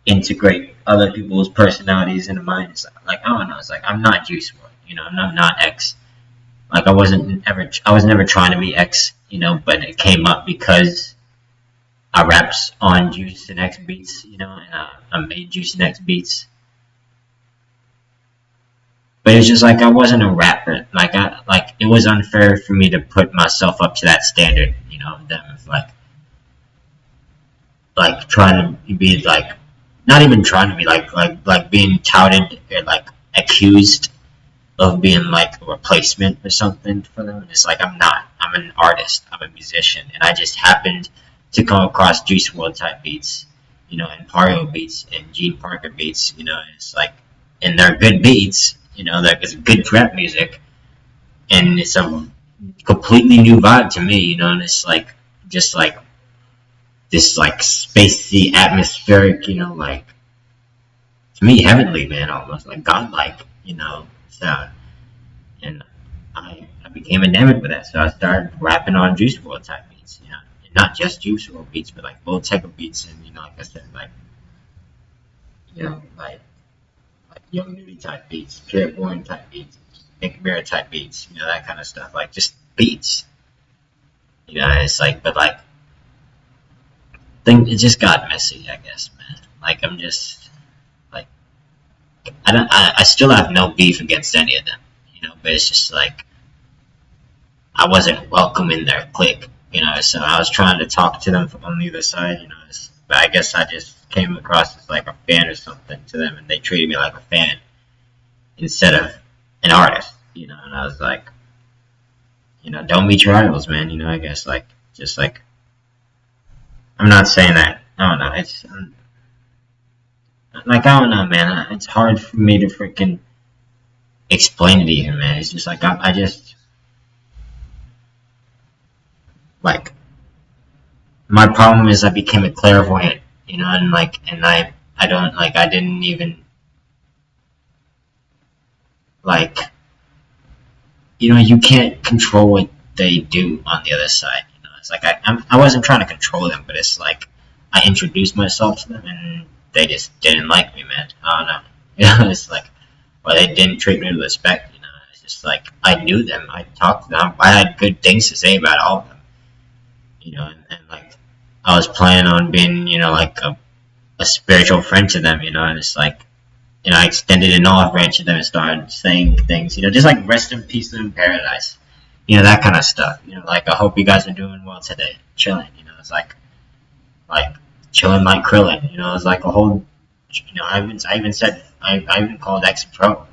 integrate other people's personalities into mine. It's like I don't know, it's like I'm not Juice WRLD, you know, I'm not X. Like I was never trying to be X, you know, but it came up because I raps on Juice and X beats, you know, and I made Juice and X beats. But it's just like I wasn't a rapper. Like it was unfair for me to put myself up to that standard, you know, of them. Like trying to be like, not even trying to be like being touted or like accused of being like a replacement or something for them. And it's like I'm not. I'm an artist. I'm a musician, and I just happened to come across Juice WRLD type beats, you know, and Pario beats and Gene Parker beats, you know. And it's like, and they're good beats, you know. That is good trap music, and it's a completely new vibe to me, you know. And it's like just like this like spacey atmospheric, you know, like to me heavenly, man, almost like godlike, you know, sound. And I became enamored with that, so I started rapping on Juice WRLD type beats, you know, and not just Juice WRLD beats, but like both type of beats, and you know, like I said, like you know, like Young Nudie type beats, Pure Born type beats, Nick Mirror type beats, you know, that kind of stuff, like just beats, you know. It's like, but like, it just got messy, I guess, man. Like I'm just like I still have no beef against any of them, you know, but it's just like I wasn't welcome in their clique, you know. So I was trying to talk to them from on the other side, you know. But I guess I just came across as like a fan or something to them, and they treated me like a fan instead of an artist, you know. And I was like, you know, don't meet your idols, man. You know, I guess like just like I'm not saying that. I don't know. It's like I don't know, man. It's hard for me to freaking explain it to you, man. It's just like I just like my problem is I became a clairvoyant, you know, and like and I don't like I didn't even like, you know, you can't control what they do on the other side. You know, it's like I wasn't trying to control them, but it's like I introduced myself to them and they just didn't like me, man. I don't know. You know, it's like, or they didn't treat me with respect. You know, it's just like I knew them. I talked to them. I had good things to say about all of them. You know, and like I was planning on being, you know, like a a spiritual friend to them, and it's like, I extended an olive branch to them and started saying things, just like rest in peace in paradise, that kind of stuff, like I hope you guys are doing well today, chilling, it's like chilling like Krillin, it's like a whole, I even said, I even called X Pro,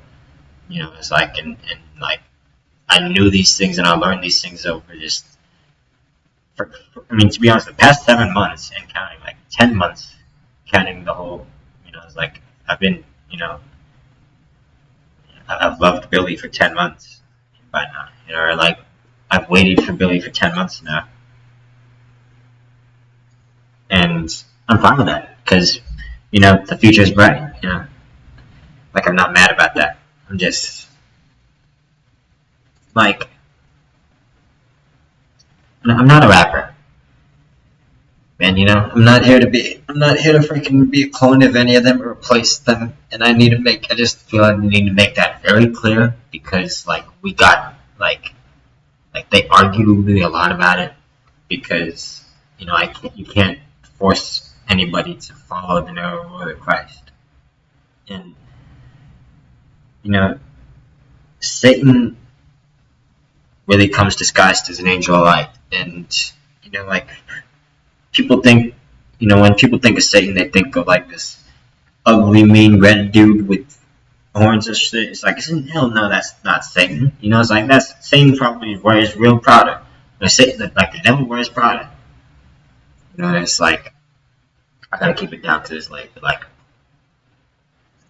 it's like, and like, I knew these things and I learned these things over just, to be honest, the past 7 months and counting, like 10 months, counting the whole, it's like, I've been, I've loved Billy for 10 months by now, or like, I've waited for Billy for 10 months now. And I'm fine with that, because, the future is bright, like, I'm not mad about that. I'm just, like, I'm not a rapper, man, I'm not here to freaking be a clone of any of them or replace them, and I just feel I need to make that very clear, because, like, we got, like they argued with me a lot about it, because, you can't force anybody to follow the narrow road of Christ, and, Satan really comes disguised as an angel of light, and, like, people think, when people think of Satan, they think of like this ugly, mean red dude with horns and shit. It's like, hell no, that's not Satan. It's like, that's Satan probably wears real Prada. Satan, like, the devil wears Prada. It's like, I gotta keep it down to this, like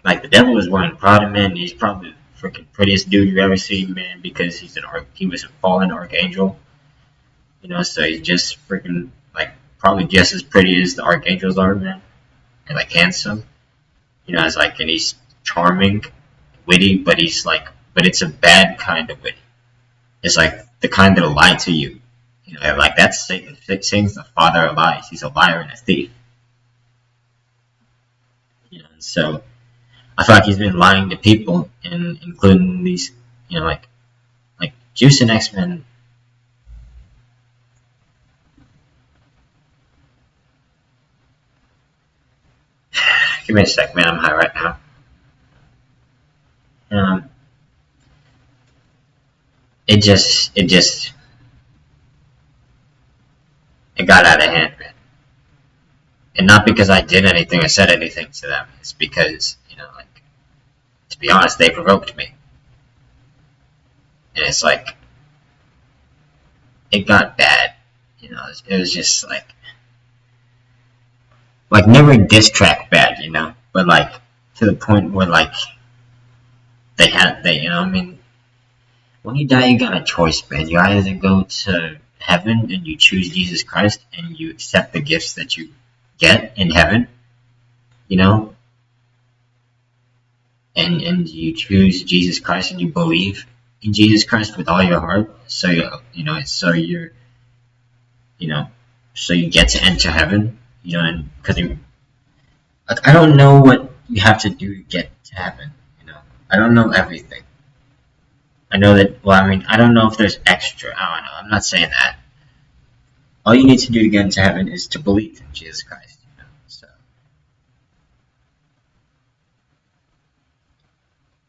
the devil is wearing Prada, man. He's probably the freaking prettiest dude you've ever seen, man, because he was a fallen archangel. So he's just freaking, like, probably just as pretty as the archangels are, man, and like handsome. It's like, and he's charming, witty, but but it's a bad kind of witty. It's like the kind that'll lie to you. Like, that's Satan. Satan's the father of lies. He's a liar and a thief. And so I feel like he's been lying to people, and including these, like Juice and X-Men. Give me a sec, man. I'm high right now. It got out of hand, man. And not because I did anything or said anything to them. It's because, like, to be honest, they provoked me. And it's like, it got bad. It was just like never diss track bad, but like to the point where, like, when you die, you got a choice, man. You either go to heaven and you choose Jesus Christ and you accept the gifts that you get in heaven, and you choose Jesus Christ and you believe in Jesus Christ with all your heart, so so you get to enter heaven, and because I don't know what you have to do to get to heaven, I don't know everything. I know that, well, I don't know if there's extra, I don't know, I'm not saying that. All you need to do to get into heaven is to believe in Jesus Christ, so.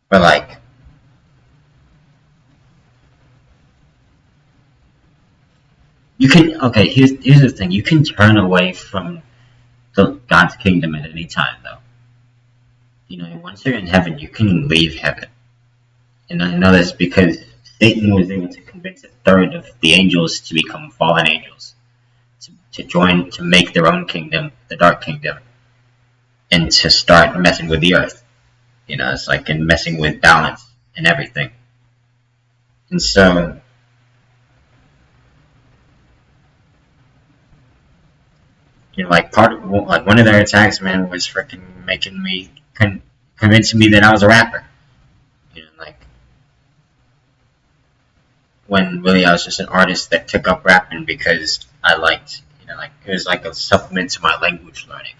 But, like, you can, okay, here's the thing, you can turn away from God's kingdom at any time, though. Once you're in heaven, you can leave heaven. And I know this because Satan was able to convince a third of the angels to become fallen angels, to make their own kingdom, the dark kingdom, and to start messing with the earth. It's like, and messing with balance and everything. And so, like, one of their attacks, man, was freaking making me convincing me that I was a rapper. Like, when really I was just an artist that took up rapping because I liked, like, it was like a supplement to my language learning.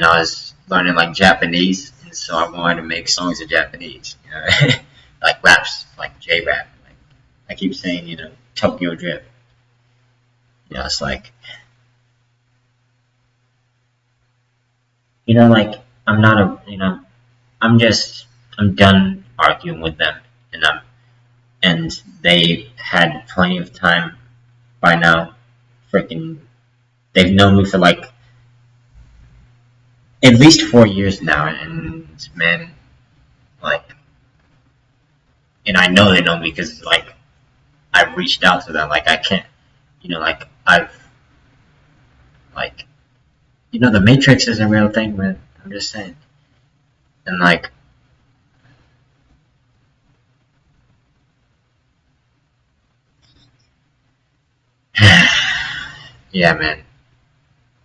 I was learning, like, Japanese, and so I wanted to make songs in Japanese, like raps, like J-rap, like I keep saying, Tokyo Drip. It's like, like I'm not a, I'm done arguing with them, and they had plenty of time by now. Freaking, they've known me for like at least 4 years now, and man, like, and I know they know me because like I've reached out to them. Like I can't, like I've like, the Matrix is a real thing, man. I'm just saying, and like, yeah, man,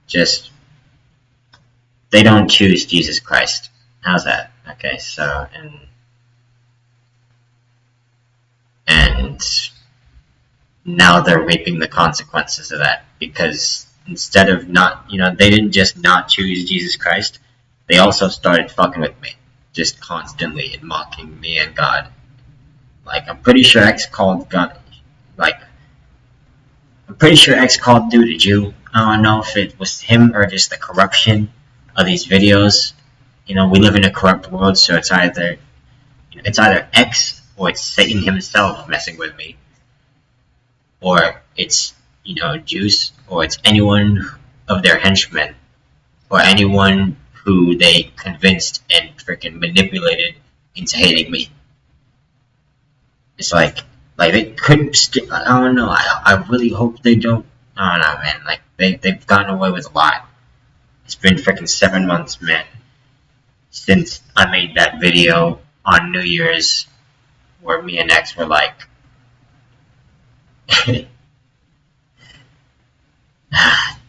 just they don't choose Jesus Christ. How's that? Okay, so and now they're reaping the consequences of that because instead of not, they didn't just not choose Jesus Christ, they also started fucking with me, just constantly and mocking me and God. Like I'm pretty sure X called God, like I'm pretty sure X called dude a Jew. I don't know if it was him or just the corruption of these videos. We live in a corrupt world, so it's either X or it's Satan himself messing with me, or it's Jews, or it's anyone of their henchmen, or anyone who they convinced and freaking manipulated into hating me. It's like they couldn't. I don't know. I really hope they don't. I don't know, man. Like they've gotten away with a lot. It's been freaking 7 months, man, since I made that video on New Year's where me and X were like,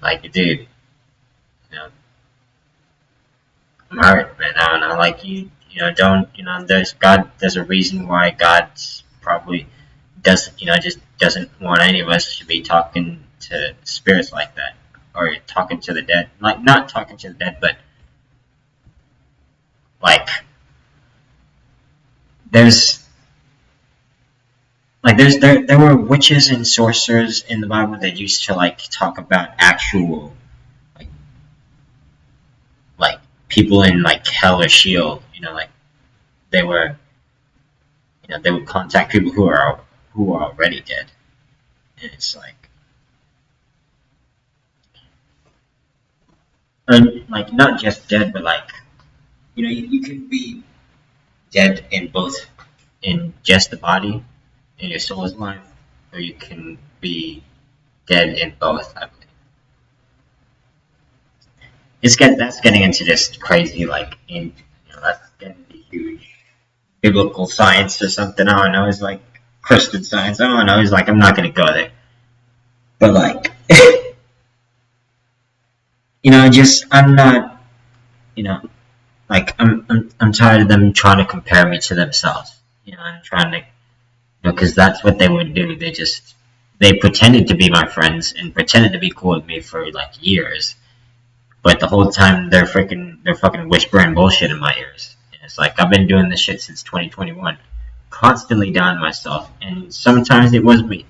like, dude, I'm hurt, man. I don't know, like don't, there's a reason why God's probably doesn't, just doesn't want any of us to be talking to spirits like that, or talking to the dead. Like, not talking to the dead, but like, there were witches and sorcerers in the Bible that used to like talk about actual like like people in like hell or Sheol. Like they were, they would contact people who are already dead, and it's like, and like not just dead, but like, you can be dead in both, in just the body, and your soul is alive, or you can be dead in both. I believe that's getting into this crazy, like, that's getting into huge biblical science or something. I don't know. It's like Christian science. I don't know. It's like I'm not gonna go there, but like, I'm not, like I'm tired of them trying to compare me to themselves. I'm trying to, because that's what they would do. They pretended to be my friends and pretended to be cool with me for like years, but the whole time they're fucking whispering bullshit in my ears. And it's like I've been doing this shit since 2021, constantly down myself, and sometimes it was me,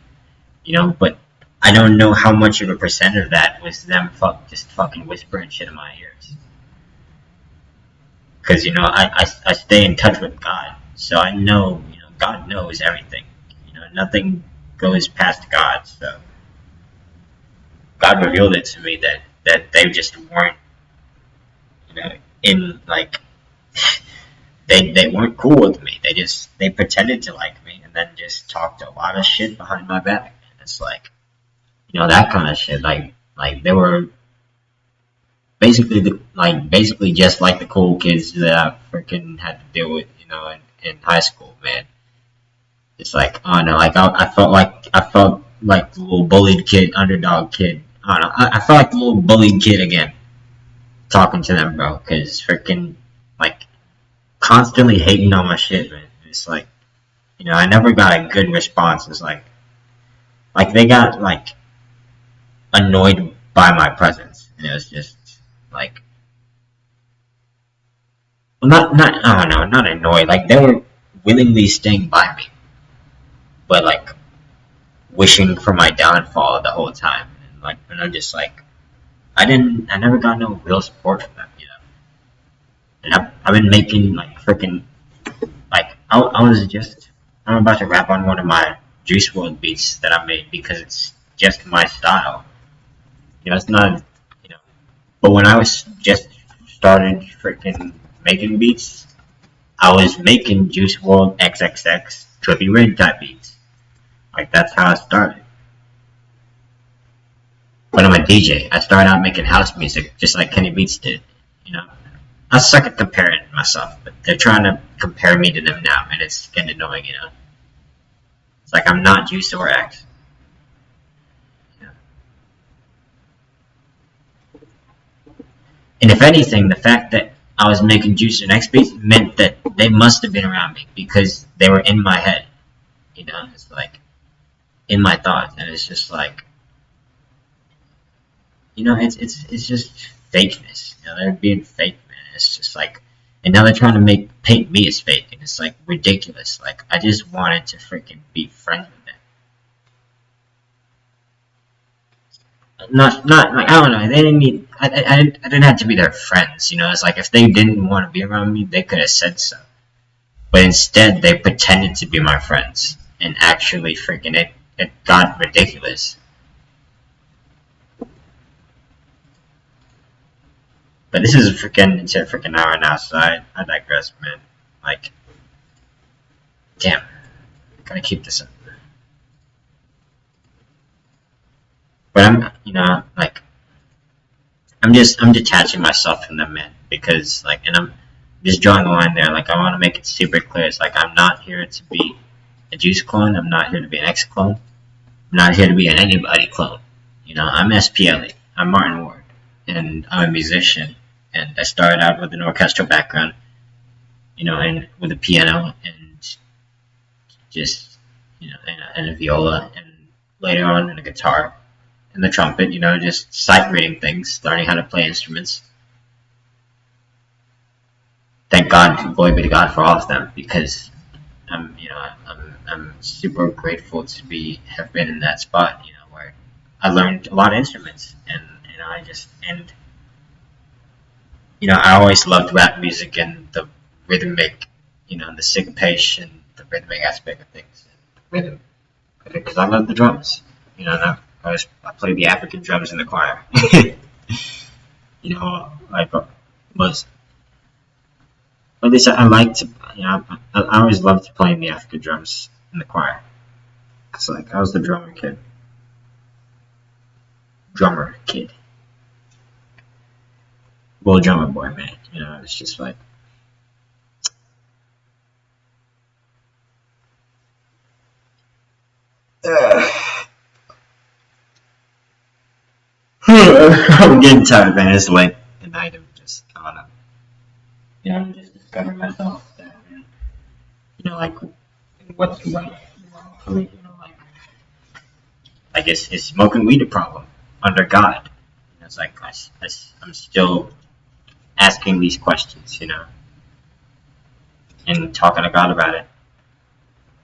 but I don't know how much of a percent of that was them just fucking whispering shit in my ears. Because I stay in touch with God, so I know, God knows everything. Nothing goes past God. So God revealed it to me that they just weren't, in like, they weren't cool with me. They pretended to like me and then just talked a lot of shit behind my back. And it's like, that kind of shit. Like they were basically just like the cool kids that I freaking had to deal with, in high school, man. It's like, I don't know, like I felt like the little bullied kid, underdog kid. I don't know, I felt like the little bullied kid again, talking to them, bro, because freaking, like, constantly hating on my shit, man. It's like, I never got a good response. It's like they got like annoyed by my presence, and it was just like, well, not I don't know, not annoyed. Like they were willingly staying by me, but like wishing for my downfall the whole time. And I'm just like, I never got no real support from them. And I've been making like freaking like I'm about to rap on one of my Juice WRLD beats that I made because it's just my style. It's not, you know. But when I was just started freaking making beats, I was making Juice WRLD XXX Trippy Red type beats. Like that's how I started. But I'm a DJ. I started out making house music just like Kenny Beats did. You know, I suck at comparing myself, but they're trying to compare me to them now, and it's getting annoying. It's like I'm not Juice or X. You know? And if anything, the fact that I was making Juice and X beats meant that they must have been around me because they were in my head. It's like in my thoughts, and it's just like it's just fakeness. They're being fake, man. It's just like, and now they're trying to paint me as fake, and it's like ridiculous. Like I just wanted to freaking be friends with them. Not like I don't know. They didn't need. I didn't have to be their friends. It's like if they didn't want to be around me, they could have said so. But instead, they pretended to be my friends, and actually freaking it got ridiculous. But this is it's a freaking hour now, so I digress, man. Like, damn, I gotta keep this up. But like, I'm detaching myself from them, man, because like, and I'm just drawing a line there. Like, I want to make it super clear. It's like I'm not here to be a Juice clone. I'm not here to be an X clone. I'm not here to be an anybody clone. I'm sp-eli. I'm Martin Ward, and I'm a musician. And I started out with an orchestral background, and with a piano and just, and a viola, and later on in a guitar and the trumpet, just sight reading things, learning how to play instruments. Thank God, glory be to God for all of them, because I'm super grateful to have been in that spot, where I learned a lot of instruments, and I always loved rap music and the rhythmic, the syncopation, the rhythmic aspect of things, rhythm, because I love the drums. I played the African drums in the choir. Like was at least I like to. I always loved playing the African drums in the choir. Cause like I was the drummer kid, well, drummer boy, man. It's just like. I'm getting tired, man. It's late at night. I don't know. I'm just discovering myself. Like, what's right for me? Like, is smoking weed a problem under God? It's like I'm still asking these questions, and talking to God about it.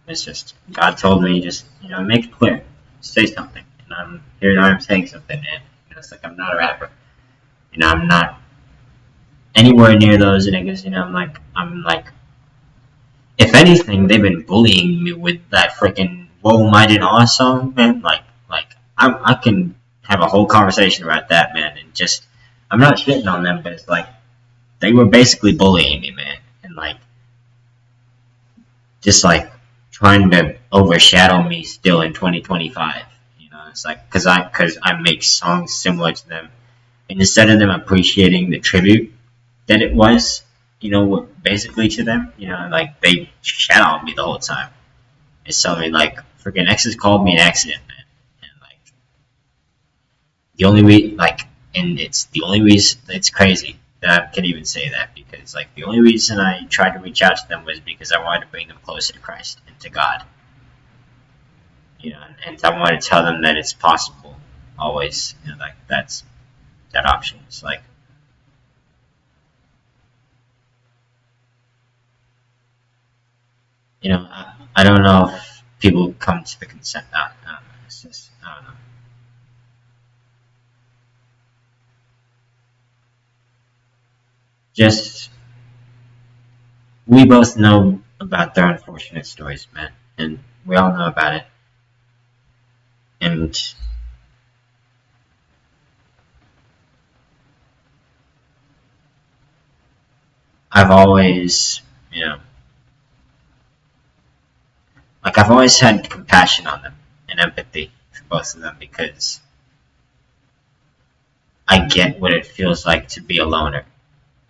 It's just God told me just make it clear, say something, and I'm saying something, and it's like I'm not a rapper, I'm not anywhere near those niggas, I'm like, if anything, they've been bullying me with that freaking "Whoa, Might and Awe" song, man. Like I can have a whole conversation about that, man, and just I'm not shitting on them, but it's like they were basically bullying me, man, and like just like trying to overshadow me still in 2025. It's like because I make songs similar to them, and instead of them appreciating the tribute that it was, basically to them, like they shat on me the whole time. It's something like freaking exes called me an accident, man, and like the only and it's the only reason it's crazy that I can even say that, because like the only reason I tried to reach out to them was because I wanted to bring them closer to Christ and to God. And I wanted to tell them that it's possible always, like that's that option. It's like I don't know if people come to the consent. I don't know. It's just I don't know. Just we both know about their unfortunate stories, man, and we all know about it. And I've always, you know, like I've always had compassion on them and empathy for both of them because I get what it feels like to be a loner,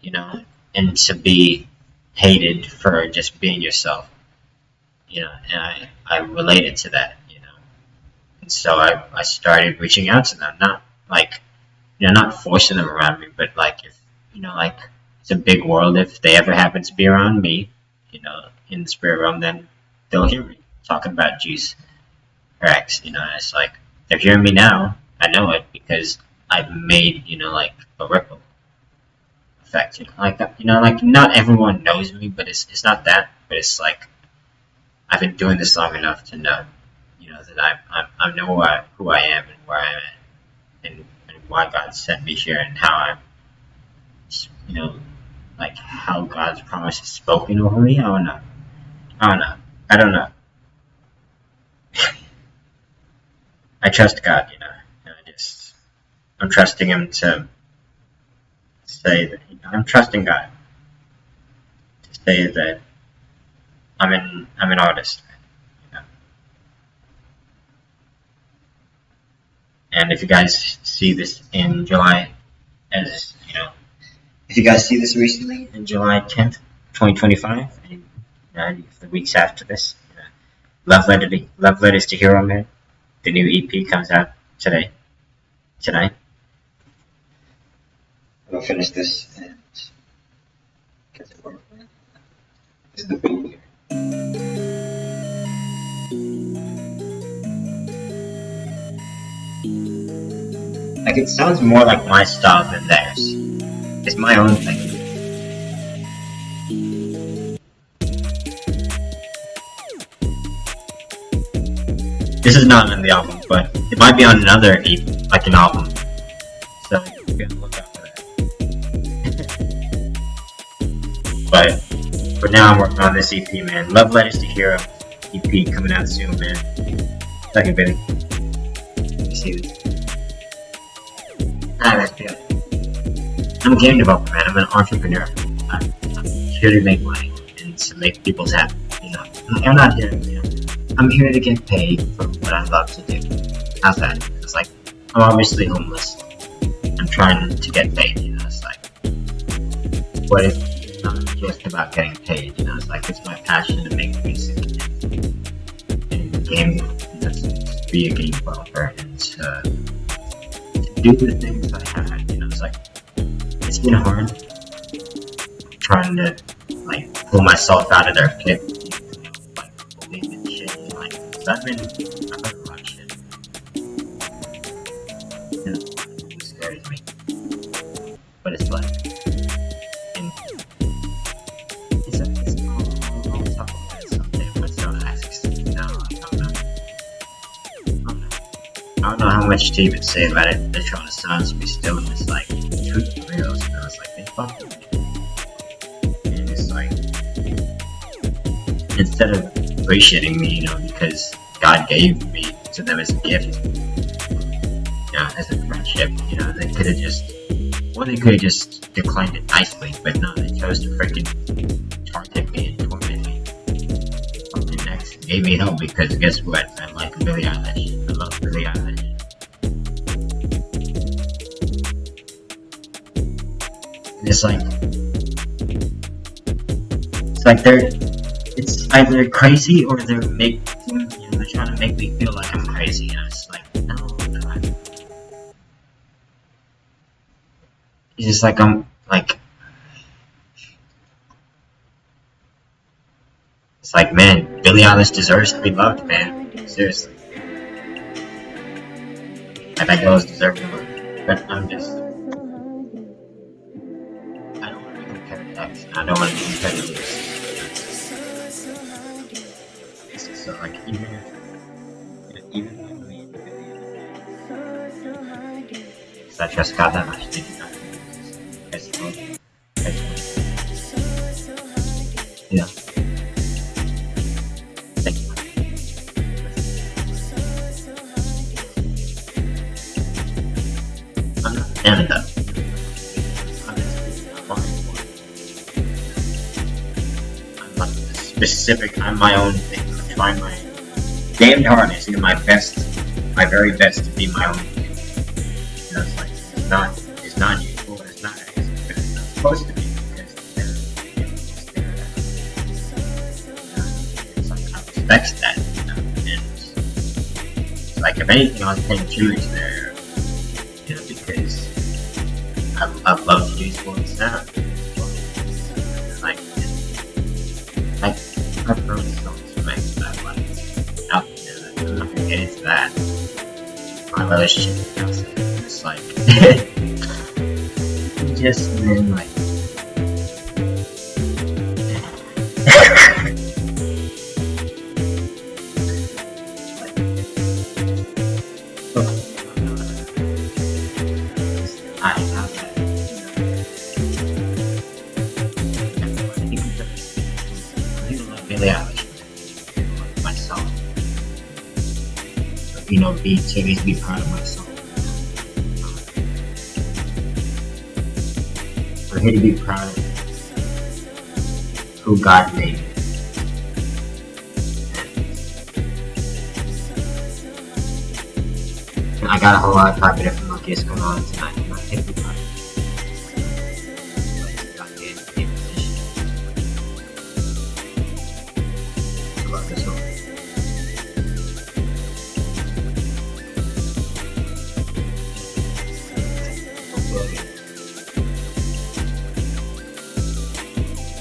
you know, and to be hated for just being yourself, you know, and I related to that, you know, and so I started reaching out to them, not like, you know, not forcing them around me, but like if, you know, like it's a big world, if they ever happen to be around me, you know, in the spirit realm, then they'll hear me talking about Jesus or X, you know, and it's like, they're hearing me now, I know it because I've made, you know, like a ripple effect, you know, like not everyone knows me, but it's not that, but it's like I've been doing this long enough to know, you know, that I know who I am and where I'm at, and why God sent me here, and how I'm, you know, like how God's promise is spoken over me. I don't know. I don't know. I don't know. I trust God, you know, and I'm trusting Him to say that, you know, I'm trusting God to say that I'm an artist, you know. And if you guys see this in July, as you know, if you guys see this recently in July 10th, 2025, and the weeks after this, you know, Love Letters to Hero Man, the new EP comes out tonight. We'll finish this and get to work. This is the boom here. Like it sounds more like my style than theirs. It's my own thing. This is not on the album, but it might be on another EP, like an album. So you can look out for that. But for now, I'm working on this EP, man. Love Letters to Hero EP coming out soon, man. Second baby. You see this? That's good. I'm a game developer, man. I'm an entrepreneur. I'm here to make money and to make people's happy. You know, I'm not here. You know, I'm here to get paid for what I love to do. How's that? It's like I'm obviously homeless. I'm trying to get paid. You know, it's like what if it's not just about getting paid? You know, it's like it's my passion to make music and game, you know, to be a game developer and to do the things I had. You know, it's like it's been hard trying to like pull myself out of their pit, you know, like believe in shit. Like, I've heard a lot of shit. You know, it scares me. But it's like, and it's all tough about someday when someone asks. No, I don't know how much to even say about it. They're trying to silence me still, and it's like, truth is real, so it's like, they fucked with me. And it's like, instead of appreciating me, you know, because God gave me to them as a gift, you know, as a friendship, you know, they could have just declined it nicely, but no, they chose to freaking target me and torment me. And next gave me help because guess what? I like Billie Eilish. I love Billie Eilish. And it's either crazy or they're trying to make me feel like I'm crazy. And it's like, no, God. It's just like I'm like, it's like, man, Billie Eilish deserves to be loved, man. Seriously, like that girl deserves to be loved. But I don't want to be compared to X. I don't want to be compared to this. So like even like me, because I trust God that much, they do not. you know, thank you. I'm not a fan of that. I'm not specific. I'm my own thing. I try my damned hardest, do my best, my very best to be my own thing. You know, it's like it's not usual. It's not supposed to be because it's like I respect that. You know, and it's like if anything, I was paying tribute there. You know, because I love to do sports now. Like I really don't make that like out there. I'm not gonna get into that. My relationship with Kelsey, it's like just been like I have that. Really myself. You know, to at least be proud of myself. For me to be proud of who God made me. I got a whole lot of private information going on tonight. I'm not going to be proud of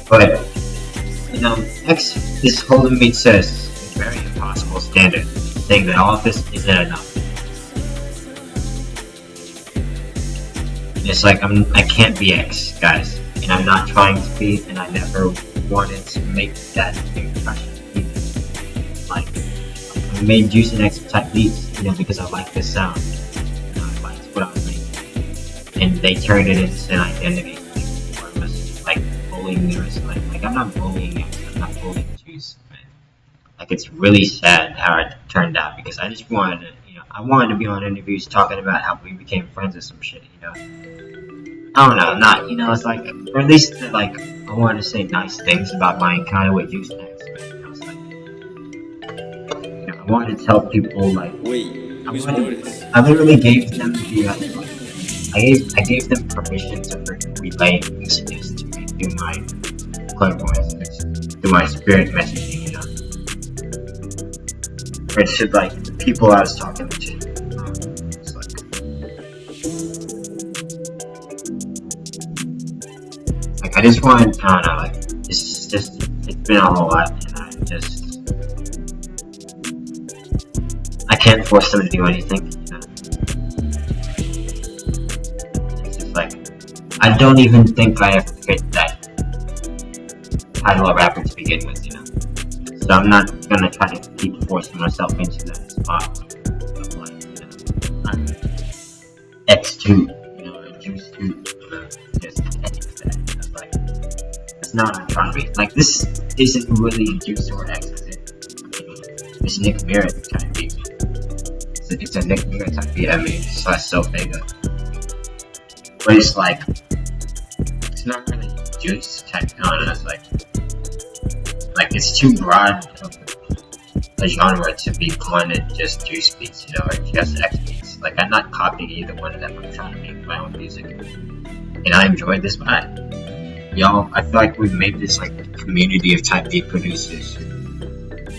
But, you know, X is holding me to a very impossible standard, saying that all of this isn't enough. It's like I can't be X, guys, and I'm not trying to be, and I never wanted to make that impression either. Like, I made Juice and X type beats, you know, because I like the sound. You know, I liked what I was making, and they turned it into an identity. Bullying or something. Like I'm not bullying it. I'm not bullying Juice, man. Like it's really sad how it turned out because I just wanted to, you know, I wanted to be on interviews talking about how we became friends or some shit, you know. I don't know, not, you know, it's like, or at least like I wanted to say nice things about my encounter with Juice and X, man. I was like, you know, I wanted to tell people like, I literally gave them the, I gave them permission to relay messages to me through my clairvoyance, through my spirit messaging, you know. It's just like the people I was talking to. It's like I just wanted, I don't know, like it's been a whole lot, and I can't force them to do anything. Like, I don't even think I ever fit that title of rapper to begin with, you know. So I'm not gonna try to keep forcing myself into that spot of like, you know, I'm X2, you know, or Juice 2, you know, just that. It's like, it's not what I'm trying to be. Like, this isn't really Juice or X, is it? It's Nick Mira type beat. It's a Nick Mira type beat I made, / Vega. But it's like, it's not really Juice type, I don't know, it's like it's too broad of a genre to be one and just Juice beats, you know, or just X beats. Like, I'm not copying either one of them, I'm trying to make my own music. And I enjoyed this vibe. Y'all, I feel like we've made this, like, community of type beat producers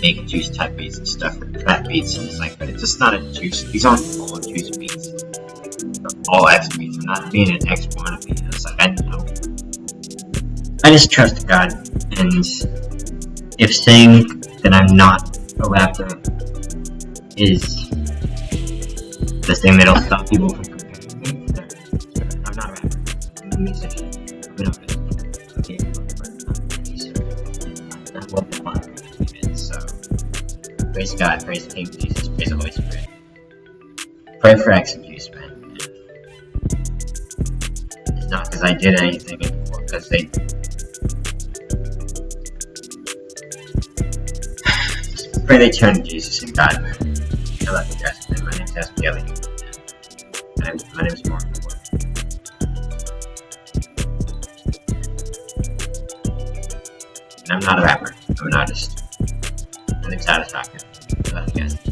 making Juice type beats and stuff, and trap beats, and it's like, but it's just not a Juice, these aren't all Juice beats. All X beats. I'm not being an X wannabe. It's like I just trust God, and if saying that I'm not a rapper is the thing that'll stop people from comparing me, then I'm not a rapper. I'm a musician. I'm an artist. Okay, I'm what the fuck is. So praise God, praise King Jesus, praise the Holy Spirit. Pray for X and Juice, man. Not because I did anything, or because they pray they turn to Jesus and God. I love you guys. My name's sp-eli. My name's Mark. And I'm not a rapper. I'm an artist. I'm excited to talk to you. I love you guys.